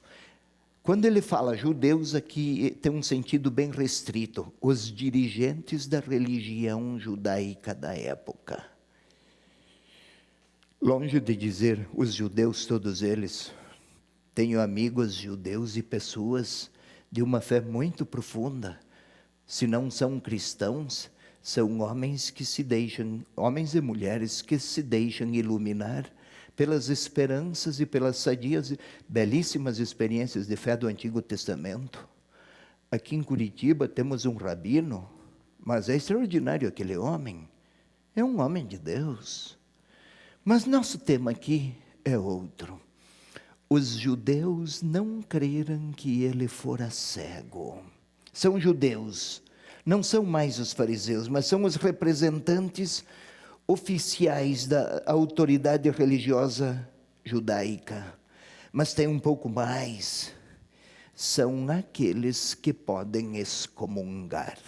Quando ele fala judeus, aqui tem um sentido bem restrito. Os dirigentes da religião judaica da época. Longe de dizer os judeus, todos eles. Tenho amigos judeus e pessoas de uma fé muito profunda. Se não são cristãos, são homens que se deixam, homens e mulheres que se deixam iluminar pelas esperanças e pelas sadias, belíssimas experiências de fé do Antigo Testamento. Aqui em Curitiba temos um rabino, mas é extraordinário aquele homem. É um homem de Deus. Mas nosso tema aqui é outro. Os judeus não creram que ele fora cego. São judeus, não são mais os fariseus, mas são os representantes oficiais da autoridade religiosa judaica. Mas tem um pouco mais. São aqueles que podem excomungar.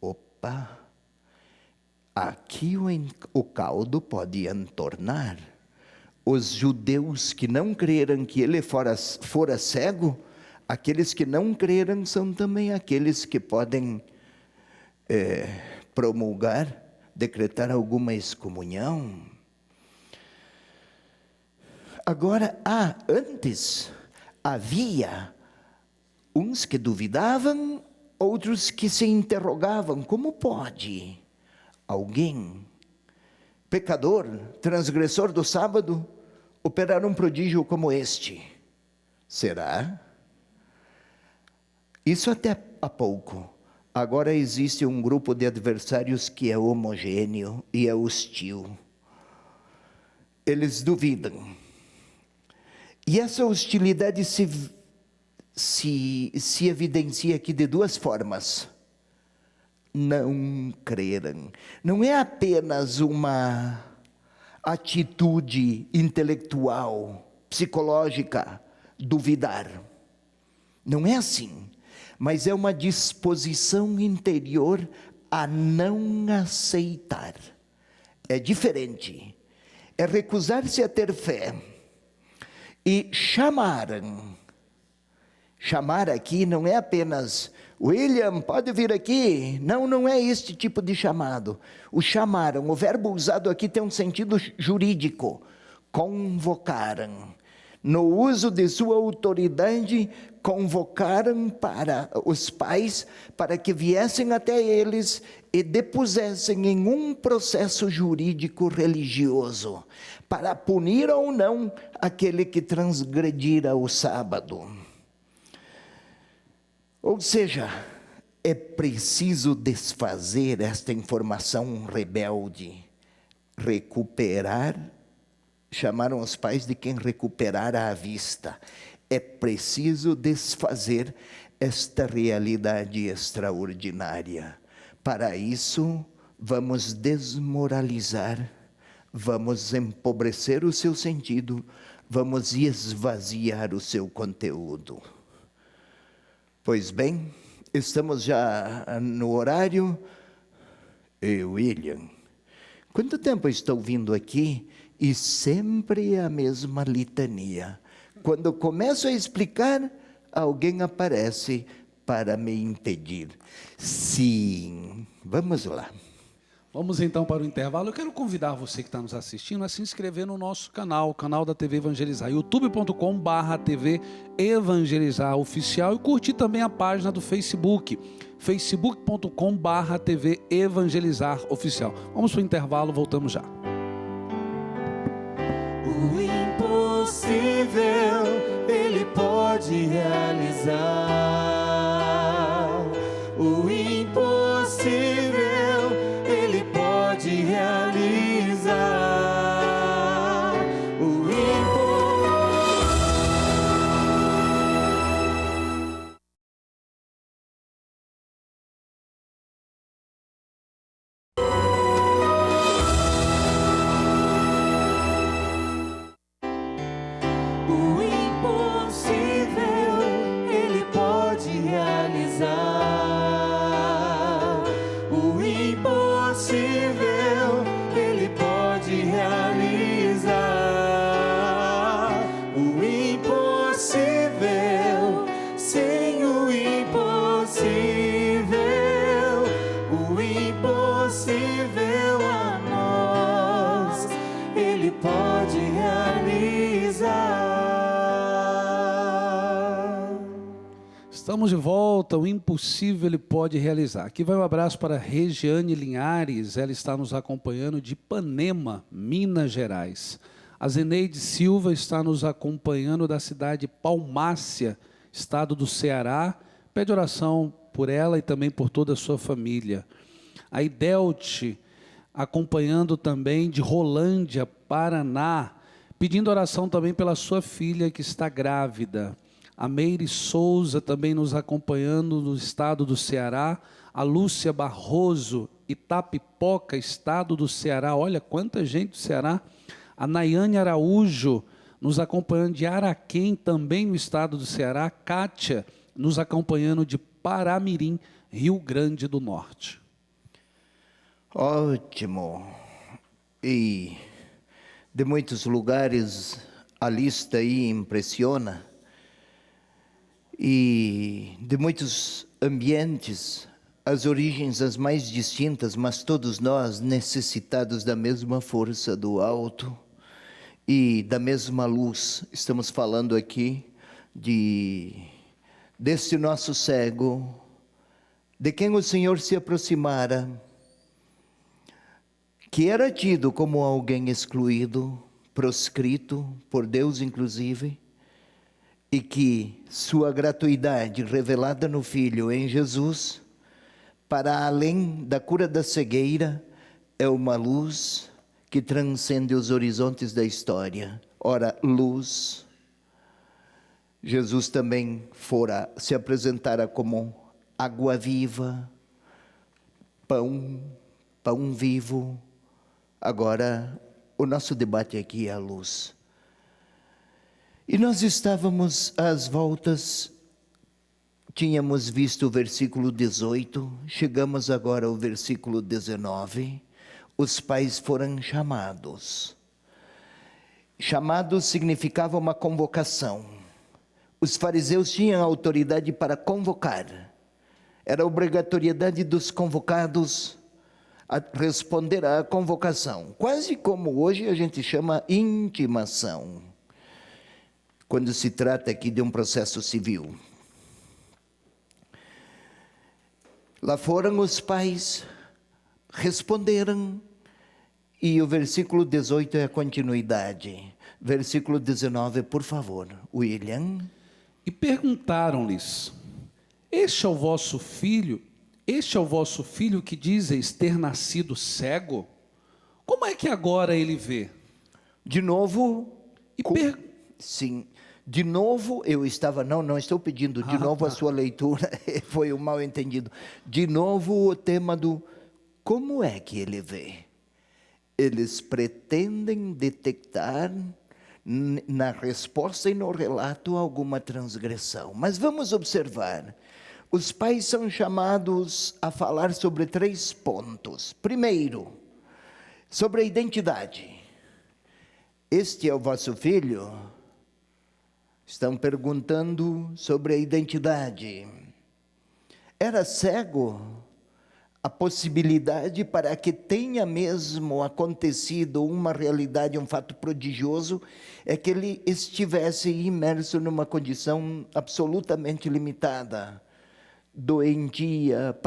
Opa! Aqui o caldo pode entornar. Os judeus que não creram que ele fora cego, aqueles que não creram são também aqueles que podem promulgar, decretar alguma excomunhão. Agora, antes havia uns que duvidavam, outros que se interrogavam, como pode alguém, pecador, transgressor do sábado, operar um prodígio como este? Será? Isso até há pouco. Agora existe um grupo de adversários que é homogêneo e é hostil. Eles duvidam. E essa hostilidade se evidencia aqui de duas formas. Não creram. Não é apenas uma atitude intelectual, psicológica, duvidar. Não é assim. Mas é uma disposição interior a não aceitar. É diferente. É recusar-se a ter fé. E chamar aqui não é apenas, William, pode vir aqui. Não é este tipo de chamado. O chamaram, o verbo usado aqui tem um sentido jurídico. Convocaram. No uso de sua autoridade, convocaram para os pais para que viessem até eles e depusessem em um processo jurídico religioso, para punir ou não aquele que transgredira o sábado. Ou seja, é preciso desfazer esta informação rebelde, recuperar. Chamaram os pais de quem recuperara a vista. É preciso desfazer esta realidade extraordinária. Para isso, vamos desmoralizar, vamos empobrecer o seu sentido, vamos esvaziar o seu conteúdo. Pois bem, estamos já no horário. William, quanto tempo estou vindo aqui? E sempre a mesma litania. Quando começo a explicar, alguém aparece para me impedir. Sim, vamos lá. Vamos então para o intervalo. Eu quero convidar você que está nos assistindo a se inscrever no nosso canal, o canal da TV Evangelizar, youtube.com/TV Evangelizar Oficial, e curtir também a página do Facebook, facebook.com/TV Evangelizar Oficial. Vamos para o intervalo, voltamos já. O impossível Ele pode realizar. O impossível Ele pode realizar. O Estamos de volta, o impossível ele pode realizar. Aqui vai um abraço para Regiane Linhares, ela está nos acompanhando de Ipanema, Minas Gerais. A Zeneide Silva está nos acompanhando da cidade de Palmácia, estado do Ceará. Pede oração por ela e também por toda a sua família. A Idelte, acompanhando também de Rolândia, Paraná, pedindo oração também pela sua filha que está grávida. A Meire Souza também nos acompanhando no estado do Ceará. A Lúcia Barroso, Itapipoca, estado do Ceará. Olha quanta gente do Ceará. A Nayane Araújo, nos acompanhando de Araquém, também no estado do Ceará. Kátia, nos acompanhando de Paramirim, Rio Grande do Norte. Ótimo. E de muitos lugares a lista aí impressiona. E de muitos ambientes, as origens as mais distintas, mas todos nós necessitados da mesma força do alto e da mesma luz. Estamos falando aqui deste nosso cego, de quem o Senhor se aproximara, que era tido como alguém excluído, proscrito por Deus inclusive, e que sua gratuidade revelada no Filho, em Jesus, para além da cura da cegueira, é uma luz que transcende os horizontes da história. Ora, luz, Jesus também se apresentara como água viva, pão vivo. Agora, o nosso debate aqui é a luz. E nós estávamos às voltas, tínhamos visto o versículo 18, chegamos agora ao versículo 19. Os pais foram chamados. Chamados significava uma convocação. Os fariseus tinham autoridade para convocar. Era a obrigatoriedade dos convocados a responder à convocação. Quase como hoje a gente chama intimação, quando se trata aqui de um processo civil. Lá foram os pais, responderam, e o versículo 18 é a continuidade. Versículo 19, por favor, William. E perguntaram-lhes: este é o vosso filho que dizeis ter nascido cego? Como é que agora ele vê? De novo, Sim. De novo, eu estava, não estou pedindo de novo a sua leitura, foi um mal entendido. De novo o tema do como é que ele vê. Eles pretendem detectar na resposta e no relato alguma transgressão. Mas vamos observar, os pais são chamados a falar sobre 3 pontos. Primeiro, sobre a identidade. Este é o vosso filho? Estão perguntando sobre a identidade. Era cego? A possibilidade para que tenha mesmo acontecido uma realidade, um fato prodigioso, é que ele estivesse imerso numa condição absolutamente limitada. Doentia,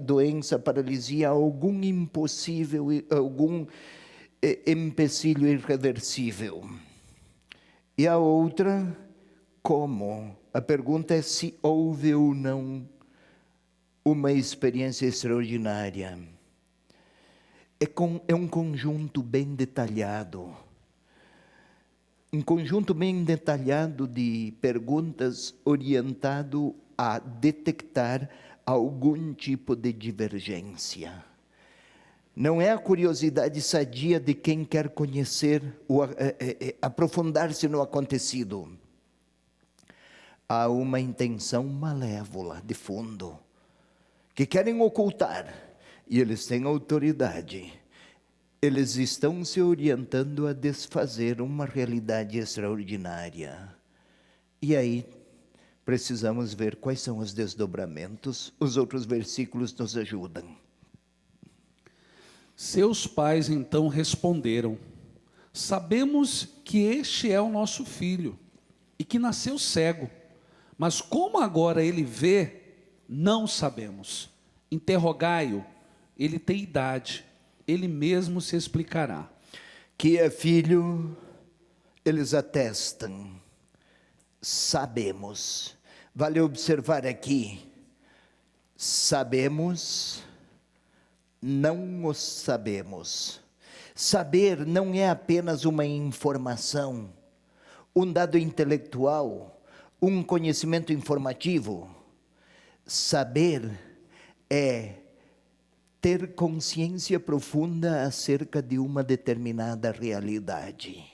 doença, paralisia, algum impossível, algum empecilho irreversível. E a outra, como? A pergunta é se houve ou não uma experiência extraordinária. É um conjunto bem detalhado. Um conjunto bem detalhado de perguntas orientado a detectar algum tipo de divergência. Não é a curiosidade sadia de quem quer conhecer, aprofundar-se no acontecido. Há uma intenção malévola de fundo, que querem ocultar, e eles têm autoridade. Eles estão se orientando a desfazer uma realidade extraordinária. E aí, precisamos ver quais são os desdobramentos. Os outros versículos nos ajudam. Seus pais então responderam: sabemos que este é o nosso filho, e que nasceu cego, Mas como agora ele vê, não sabemos. Interrogai-o, ele tem idade, ele mesmo se explicará. Que é filho, eles atestam, sabemos. Vale observar aqui, sabemos, não o sabemos. Saber não é apenas uma informação, um dado intelectual, um conhecimento informativo. Saber é ter consciência profunda acerca de uma determinada realidade.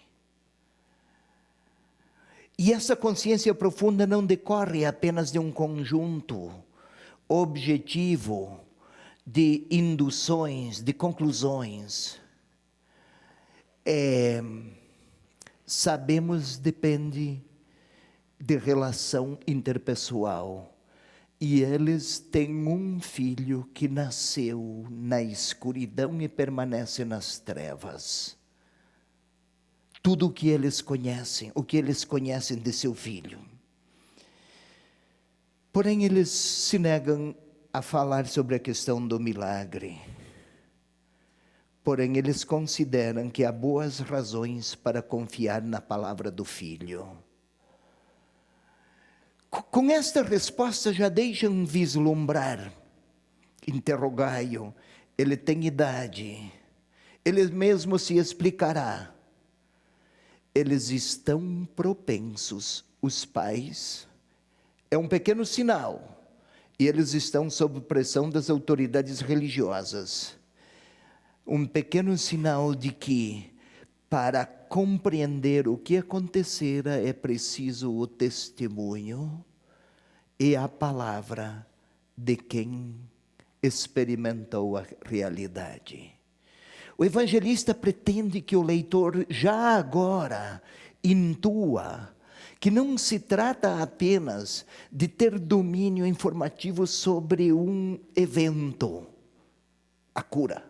E essa consciência profunda não decorre apenas de um conjunto objetivo de induções, de conclusões. Sabemos depende de relação interpessoal. E eles têm um filho que nasceu na escuridão e permanece nas trevas. Tudo o que eles conhecem de seu filho. Porém, eles se negam a falar sobre a questão do milagre. Porém, eles consideram que há boas razões para confiar na palavra do filho. Com esta resposta já deixam vislumbrar, interrogai-o, ele tem idade, ele mesmo se explicará. Eles estão propensos, os pais, é um pequeno sinal, e eles estão sob pressão das autoridades religiosas. Um pequeno sinal de que, para compreender o que acontecera, é preciso o testemunho e a palavra de quem experimentou a realidade. O evangelista pretende que o leitor já agora intua que não se trata apenas de ter domínio informativo sobre um evento, a cura,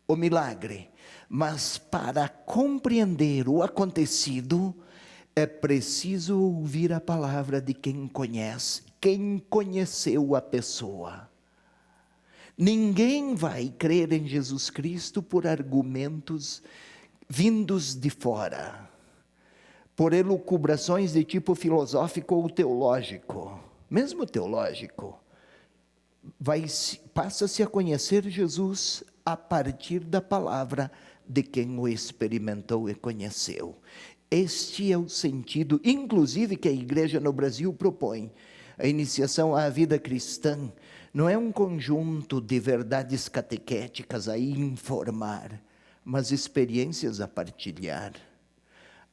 o milagre, mas para compreender o acontecido, é preciso ouvir a palavra de quem conhece, quem conheceu a pessoa. Ninguém vai crer em Jesus Cristo por argumentos vindos de fora, por elucubrações de tipo filosófico ou teológico, mesmo teológico. Passa-se a conhecer Jesus a partir da palavra de quem o experimentou e conheceu. Este é o sentido, inclusive, que a igreja no Brasil propõe. A iniciação à vida cristã não é um conjunto de verdades catequéticas a informar, mas experiências a partilhar.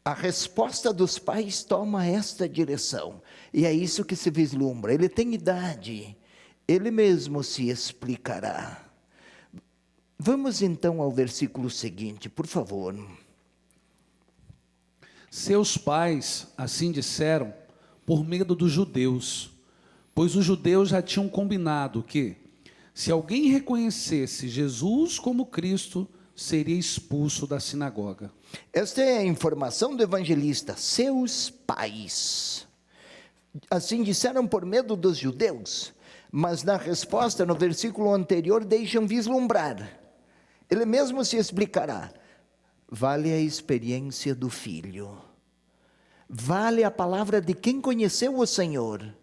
A resposta dos pais toma esta direção, e é isso que se vislumbra. Ele tem idade, ele mesmo se explicará. Vamos então ao versículo seguinte, por favor. Seus pais assim disseram por medo dos judeus, pois os judeus já tinham combinado que, se alguém reconhecesse Jesus como Cristo, seria expulso da sinagoga. Esta é a informação do evangelista. Seus pais assim disseram por medo dos judeus, mas na resposta, no versículo anterior, deixam vislumbrar. Ele mesmo se explicará. Vale a experiência do filho. Vale a palavra de quem conheceu o Senhor.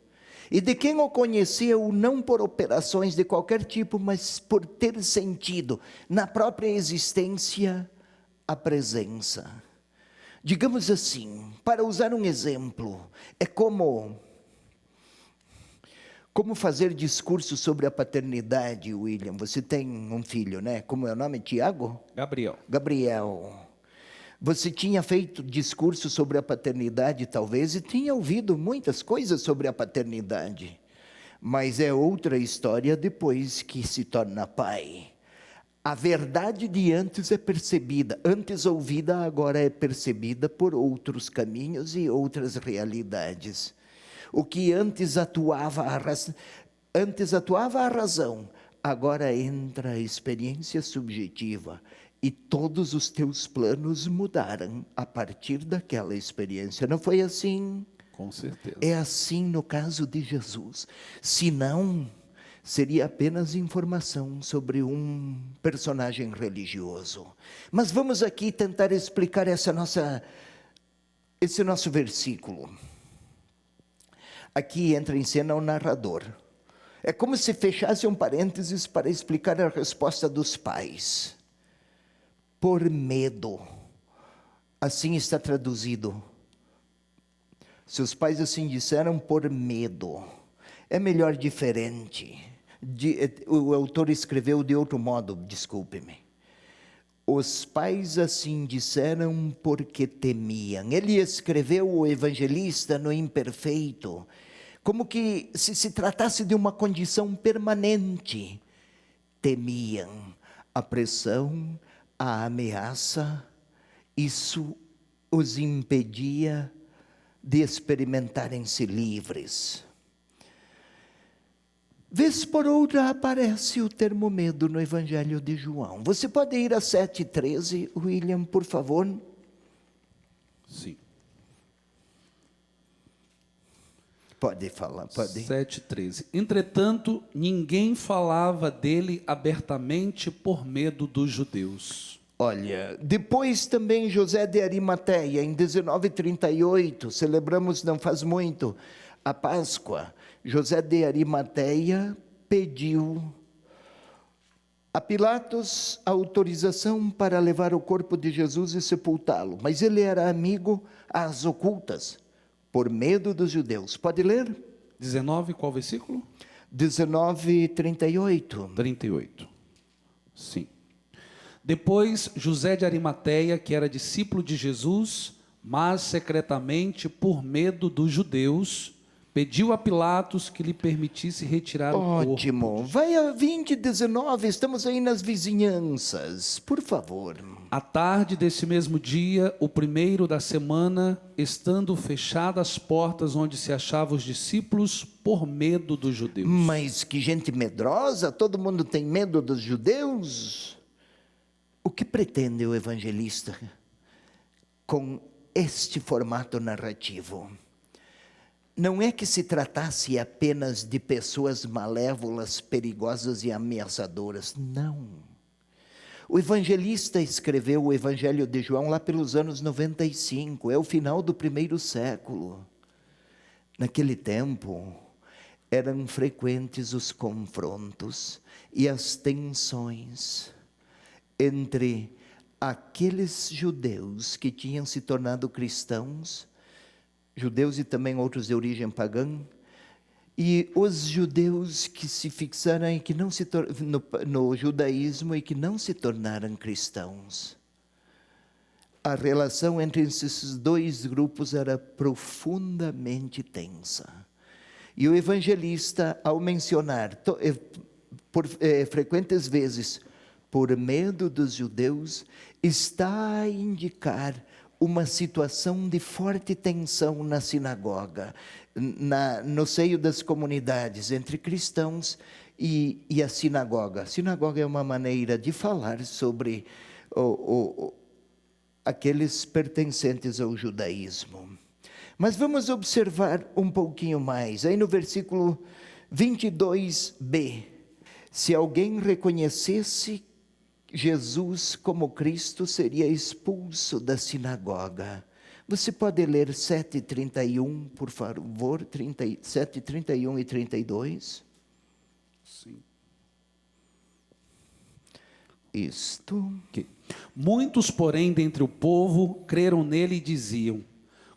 E de quem o conheceu não por operações de qualquer tipo, mas por ter sentido na própria existência a presença. Digamos assim, para usar um exemplo, é como fazer discurso sobre a paternidade, William. Você tem um filho, né? Como é o nome? Tiago? Gabriel. Você tinha feito discurso sobre a paternidade, talvez, e tinha ouvido muitas coisas sobre a paternidade. Mas é outra história depois que se torna pai. A verdade de antes é percebida, antes ouvida, agora é percebida por outros caminhos e outras realidades. O que antes atuava a razão, agora entra a experiência subjetiva. E todos os teus planos mudaram a partir daquela experiência. Não foi assim? Com certeza. É assim no caso de Jesus. Se não, seria apenas informação sobre um personagem religioso. Mas vamos aqui tentar explicar esse nosso versículo. Aqui entra em cena o narrador. É como se fechasse um parênteses para explicar a resposta dos pais. Por medo. Assim está traduzido. Seus pais assim disseram por medo. É melhor diferente. O autor escreveu de outro modo, desculpe-me. Os pais assim disseram porque temiam. Ele escreveu o evangelista no imperfeito, como que se tratasse de uma condição permanente. Temiam a pressão, a ameaça, isso os impedia de experimentarem-se livres. Vez por outra aparece o termo medo no Evangelho de João. Você pode ir a 7,13, William, por favor? Sim. Pode falar, pode. 7,13. Entretanto, ninguém falava dele abertamente por medo dos judeus. Olha, depois também José de Arimateia, em 1938, celebramos não faz muito a Páscoa. José de Arimateia pediu a Pilatos a autorização para levar o corpo de Jesus e sepultá-lo, mas ele era amigo às ocultas, por medo dos judeus. Pode ler? 19, qual versículo? 19:38. 38. Sim. Depois, José de Arimateia, que era discípulo de Jesus, mas secretamente, por medo dos judeus, pediu a Pilatos que lhe permitisse retirar o corpo. Ótimo. Vai a 20:19, estamos aí nas vizinhanças. Por favor. À tarde desse mesmo dia, o primeiro da semana, estando fechadas as portas onde se achavam os discípulos, por medo dos judeus. Mas que gente medrosa, todo mundo tem medo dos judeus. O que pretende o evangelista com este formato narrativo? Não é que se tratasse apenas de pessoas malévolas, perigosas e ameaçadoras. Não. O evangelista escreveu o Evangelho de João lá pelos anos 95, é o final do primeiro século. Naquele tempo, eram frequentes os confrontos e as tensões entre aqueles judeus que tinham se tornado cristãos, judeus e também outros de origem pagã, e os judeus que se fixaram e que não se no judaísmo e que não se tornaram cristãos. A relação entre esses dois grupos era profundamente tensa. E o evangelista, ao mencionar por frequentes vezes, por medo dos judeus, está a indicar uma situação de forte tensão na sinagoga, no seio das comunidades, entre cristãos e a sinagoga. A sinagoga é uma maneira de falar sobre aqueles pertencentes ao judaísmo. Mas vamos observar um pouquinho mais. Aí no versículo 22b, se alguém reconhecesse Jesus como Cristo, seria expulso da sinagoga. Você pode ler 7:31, por favor, 7:31 e 32? Sim. Isto. Okay. Muitos, porém, dentre o povo, creram nele e diziam: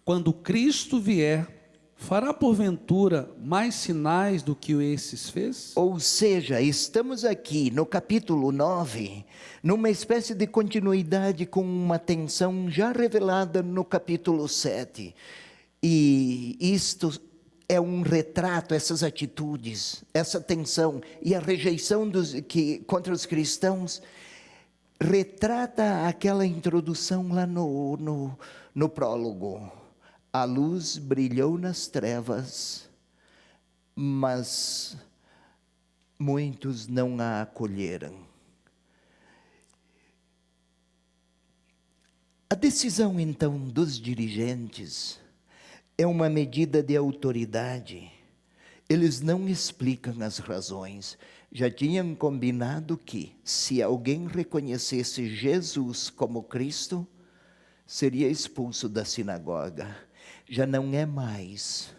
quando Cristo vier, fará porventura mais sinais do que esses fez? Ou seja, estamos aqui no capítulo 9, numa espécie de continuidade com uma tensão já revelada no capítulo 7. E isto é um retrato, essas atitudes, essa tensão e a rejeição contra os cristãos, retrata aquela introdução lá no prólogo. A luz brilhou nas trevas, mas muitos não a acolheram. A decisão, então, dos dirigentes é uma medida de autoridade. Eles não explicam as razões. Já tinham combinado que, se alguém reconhecesse Jesus como Cristo, seria expulso da sinagoga. Já não é mais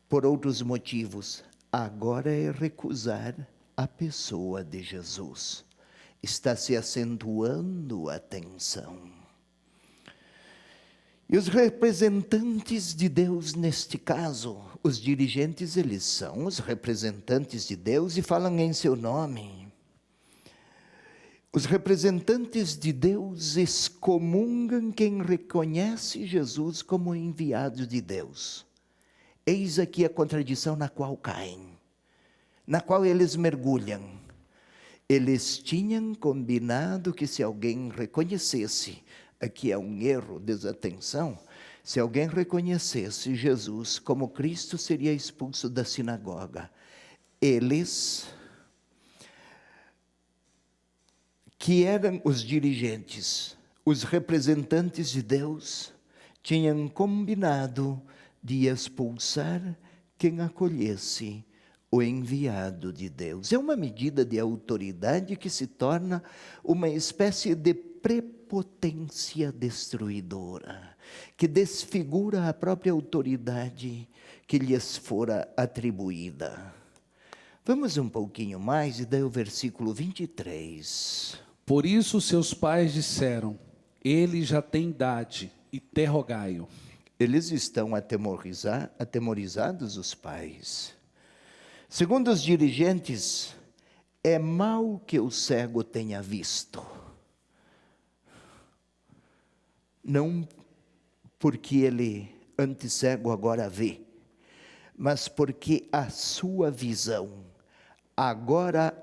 por outros motivos. Agora é recusar a pessoa de Jesus. Está se acentuando a tensão. E os representantes de Deus, neste caso, os dirigentes, eles são os representantes de Deus e falam em seu nome. Os representantes de Deus excomungam quem reconhece Jesus como enviado de Deus. Eis aqui a contradição na qual caem, na qual eles mergulham. Eles tinham combinado que se alguém reconhecesse, aqui é um erro, desatenção, se alguém reconhecesse Jesus como Cristo, seria expulso da sinagoga. Eles, que eram os dirigentes, os representantes de Deus, tinham combinado de expulsar quem acolhesse o enviado de Deus. É uma medida de autoridade que se torna uma espécie de prepotência destruidora, que desfigura a própria autoridade que lhes fora atribuída. Vamos um pouquinho mais e daí o versículo 23. Por isso seus pais disseram, ele já tem idade, interrogai-o. Eles estão atemorizados, os pais. Segundo os dirigentes, é mal que o cego tenha visto. Não porque ele, antes cego, agora vê, mas porque a sua visão, agora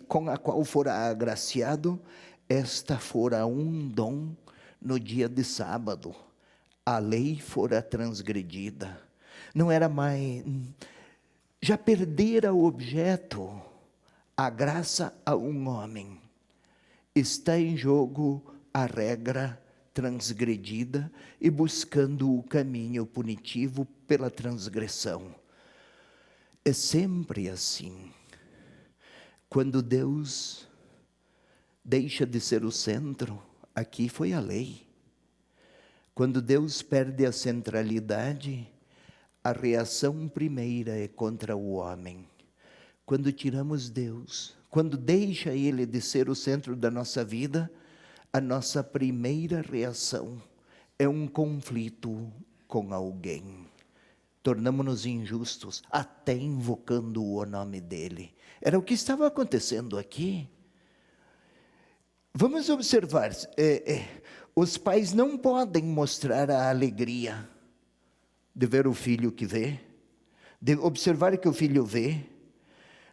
com a qual fora agraciado, esta fora um dom no dia de sábado. A lei fora transgredida. Não era mais... Já perdera o objeto, a graça a um homem. Está em jogo a regra transgredida e buscando o caminho punitivo pela transgressão. É sempre assim. Quando Deus deixa de ser o centro, aqui foi a lei. Quando Deus perde a centralidade, a reação primeira é contra o homem. Quando tiramos Deus, quando deixa Ele de ser o centro da nossa vida, a nossa primeira reação é um conflito com alguém. Tornamos-nos injustos, até invocando o nome dEle. Era o que estava acontecendo aqui. Vamos observar, os pais não podem mostrar a alegria de ver o filho que vê, de observar que o filho vê,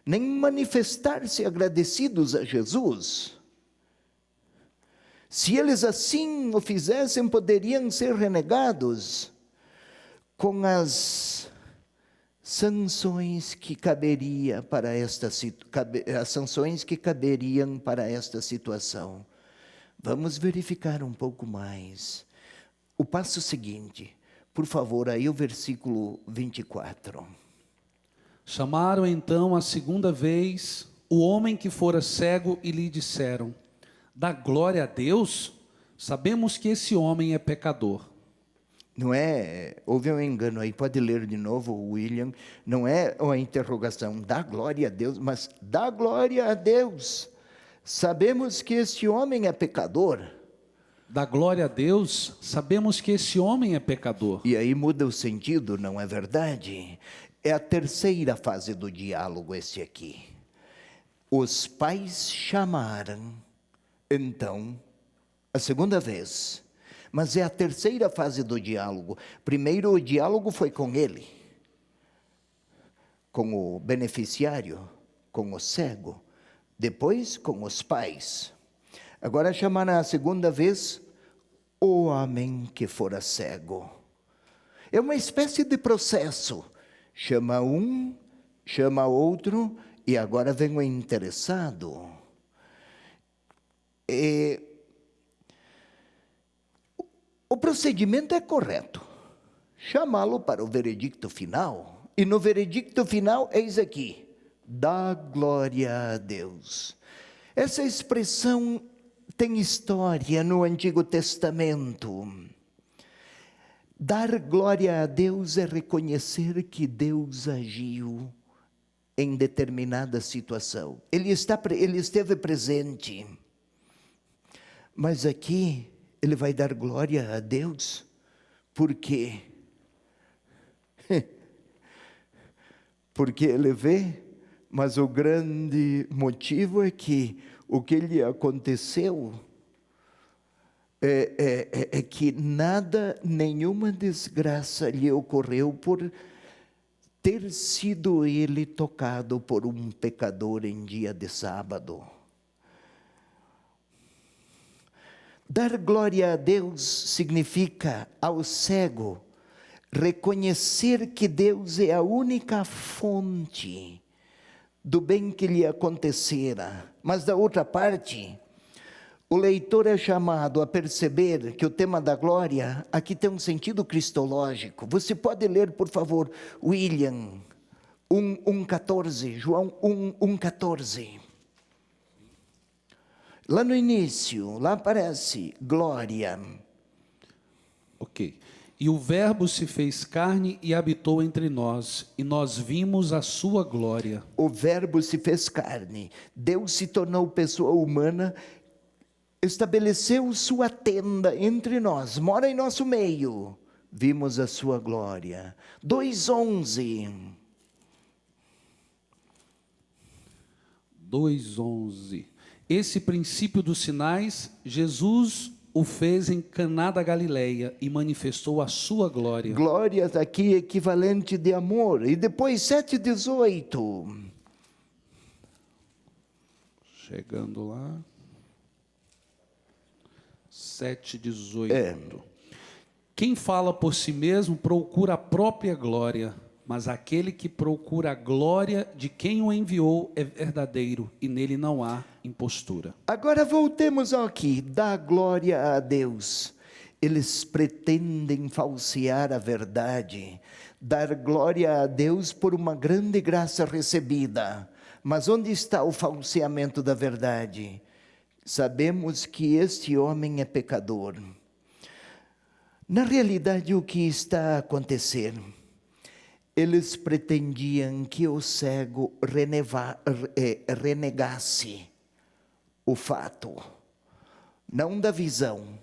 nem manifestar-se agradecidos a Jesus. Se eles assim o fizessem, poderiam ser renegados com as sanções que caberiam para esta situação. Vamos verificar um pouco mais. O passo seguinte, por favor, aí o versículo 24. Chamaram então a segunda vez o homem que fora cego e lhe disseram, dá glória a Deus, sabemos que esse homem é pecador. Não é, houve um engano aí, pode ler de novo, William, não é uma interrogação, dá glória a Deus, mas dá glória a Deus, sabemos que esse homem é pecador. Dá glória a Deus, sabemos que esse homem é pecador. E aí muda o sentido, não é verdade? É a terceira fase do diálogo esse aqui. Os pais chamaram, então, a segunda vez, mas é a terceira fase do diálogo. Primeiro o diálogo foi com ele, com o beneficiário, com o cego, depois com os pais. Agora chamaram a segunda vez o homem que fora cego. É uma espécie de processo. Chama um, chama outro, e agora vem o interessado. O procedimento é correto. chamá-lo para o veredicto final. E no veredicto final, eis aqui: dá glória a Deus. Essa expressão tem história no Antigo Testamento. Dar glória a Deus é reconhecer que Deus agiu em determinada situação. Ele esteve presente. Mas aqui, ele vai dar glória a Deus. Por quê? Porque ele vê, mas o grande motivo é que o que lhe aconteceu é que nenhuma desgraça lhe ocorreu por ter sido ele tocado por um pecador em dia de sábado. Dar glória a Deus significa ao cego reconhecer que Deus é a única fonte do bem que lhe acontecera. Mas da outra parte, o leitor é chamado a perceber que o tema da glória aqui tem um sentido cristológico. Você pode ler, por favor, William 1:14, João 1:14. Lá no início, lá aparece glória. Ok. E o Verbo se fez carne e habitou entre nós, e nós vimos a sua glória. O Verbo se fez carne. Deus se tornou pessoa humana, estabeleceu sua tenda entre nós, mora em nosso meio. Vimos a sua glória. 2:11. 2:11. Esse princípio dos sinais, Jesus o fez em Caná da Galileia e manifestou a sua glória. Glória aqui equivalente de amor. E depois 7:18. Chegando lá. 7:18. Quem fala por si mesmo procura a própria glória, mas aquele que procura a glória de quem o enviou é verdadeiro, e nele não há impostura. Agora voltemos aqui, dá glória a Deus. Eles pretendem falsear a verdade, dar glória a Deus por uma grande graça recebida. Mas onde está o falseamento da verdade? Sabemos que este homem é pecador. Na realidade, o que está a acontecer? Eles pretendiam que o cego renegasse o fato, não da visão,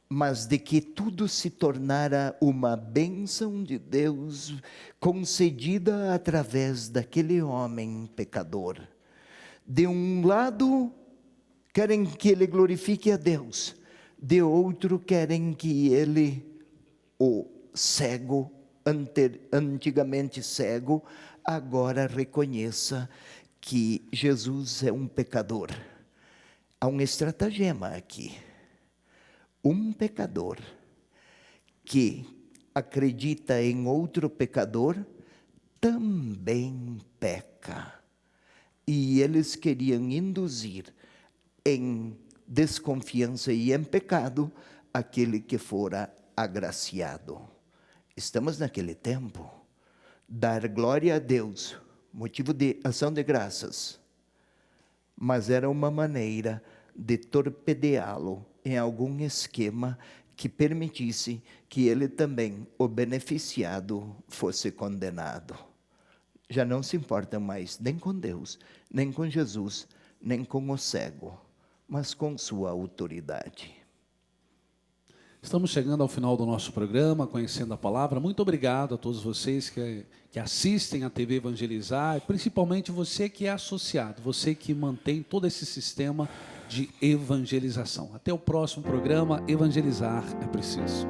mas de que tudo se tornara uma bênção de Deus concedida através daquele homem pecador. De um lado, querem que ele glorifique a Deus, de outro, querem que ele, o cego, antigamente cego, agora reconheça que Jesus é um pecador. Há um estratagema aqui. Um pecador que acredita em outro pecador também peca. E eles queriam induzir em desconfiança e em pecado aquele que fora agraciado. Estamos naquele tempo. Dar glória a Deus, motivo de ação de graças, mas era uma maneira de torpedeá-lo em algum esquema que permitisse que ele também, o beneficiado, fosse condenado. Já não se importam mais nem com Deus, nem com Jesus, nem com o cego, mas com sua autoridade. Estamos chegando ao final do nosso programa, conhecendo a palavra. Muito obrigado a todos vocês que assistem a TV Evangelizar, principalmente você que é associado, você que mantém todo esse sistema de evangelização. Até o próximo programa. Evangelizar é preciso.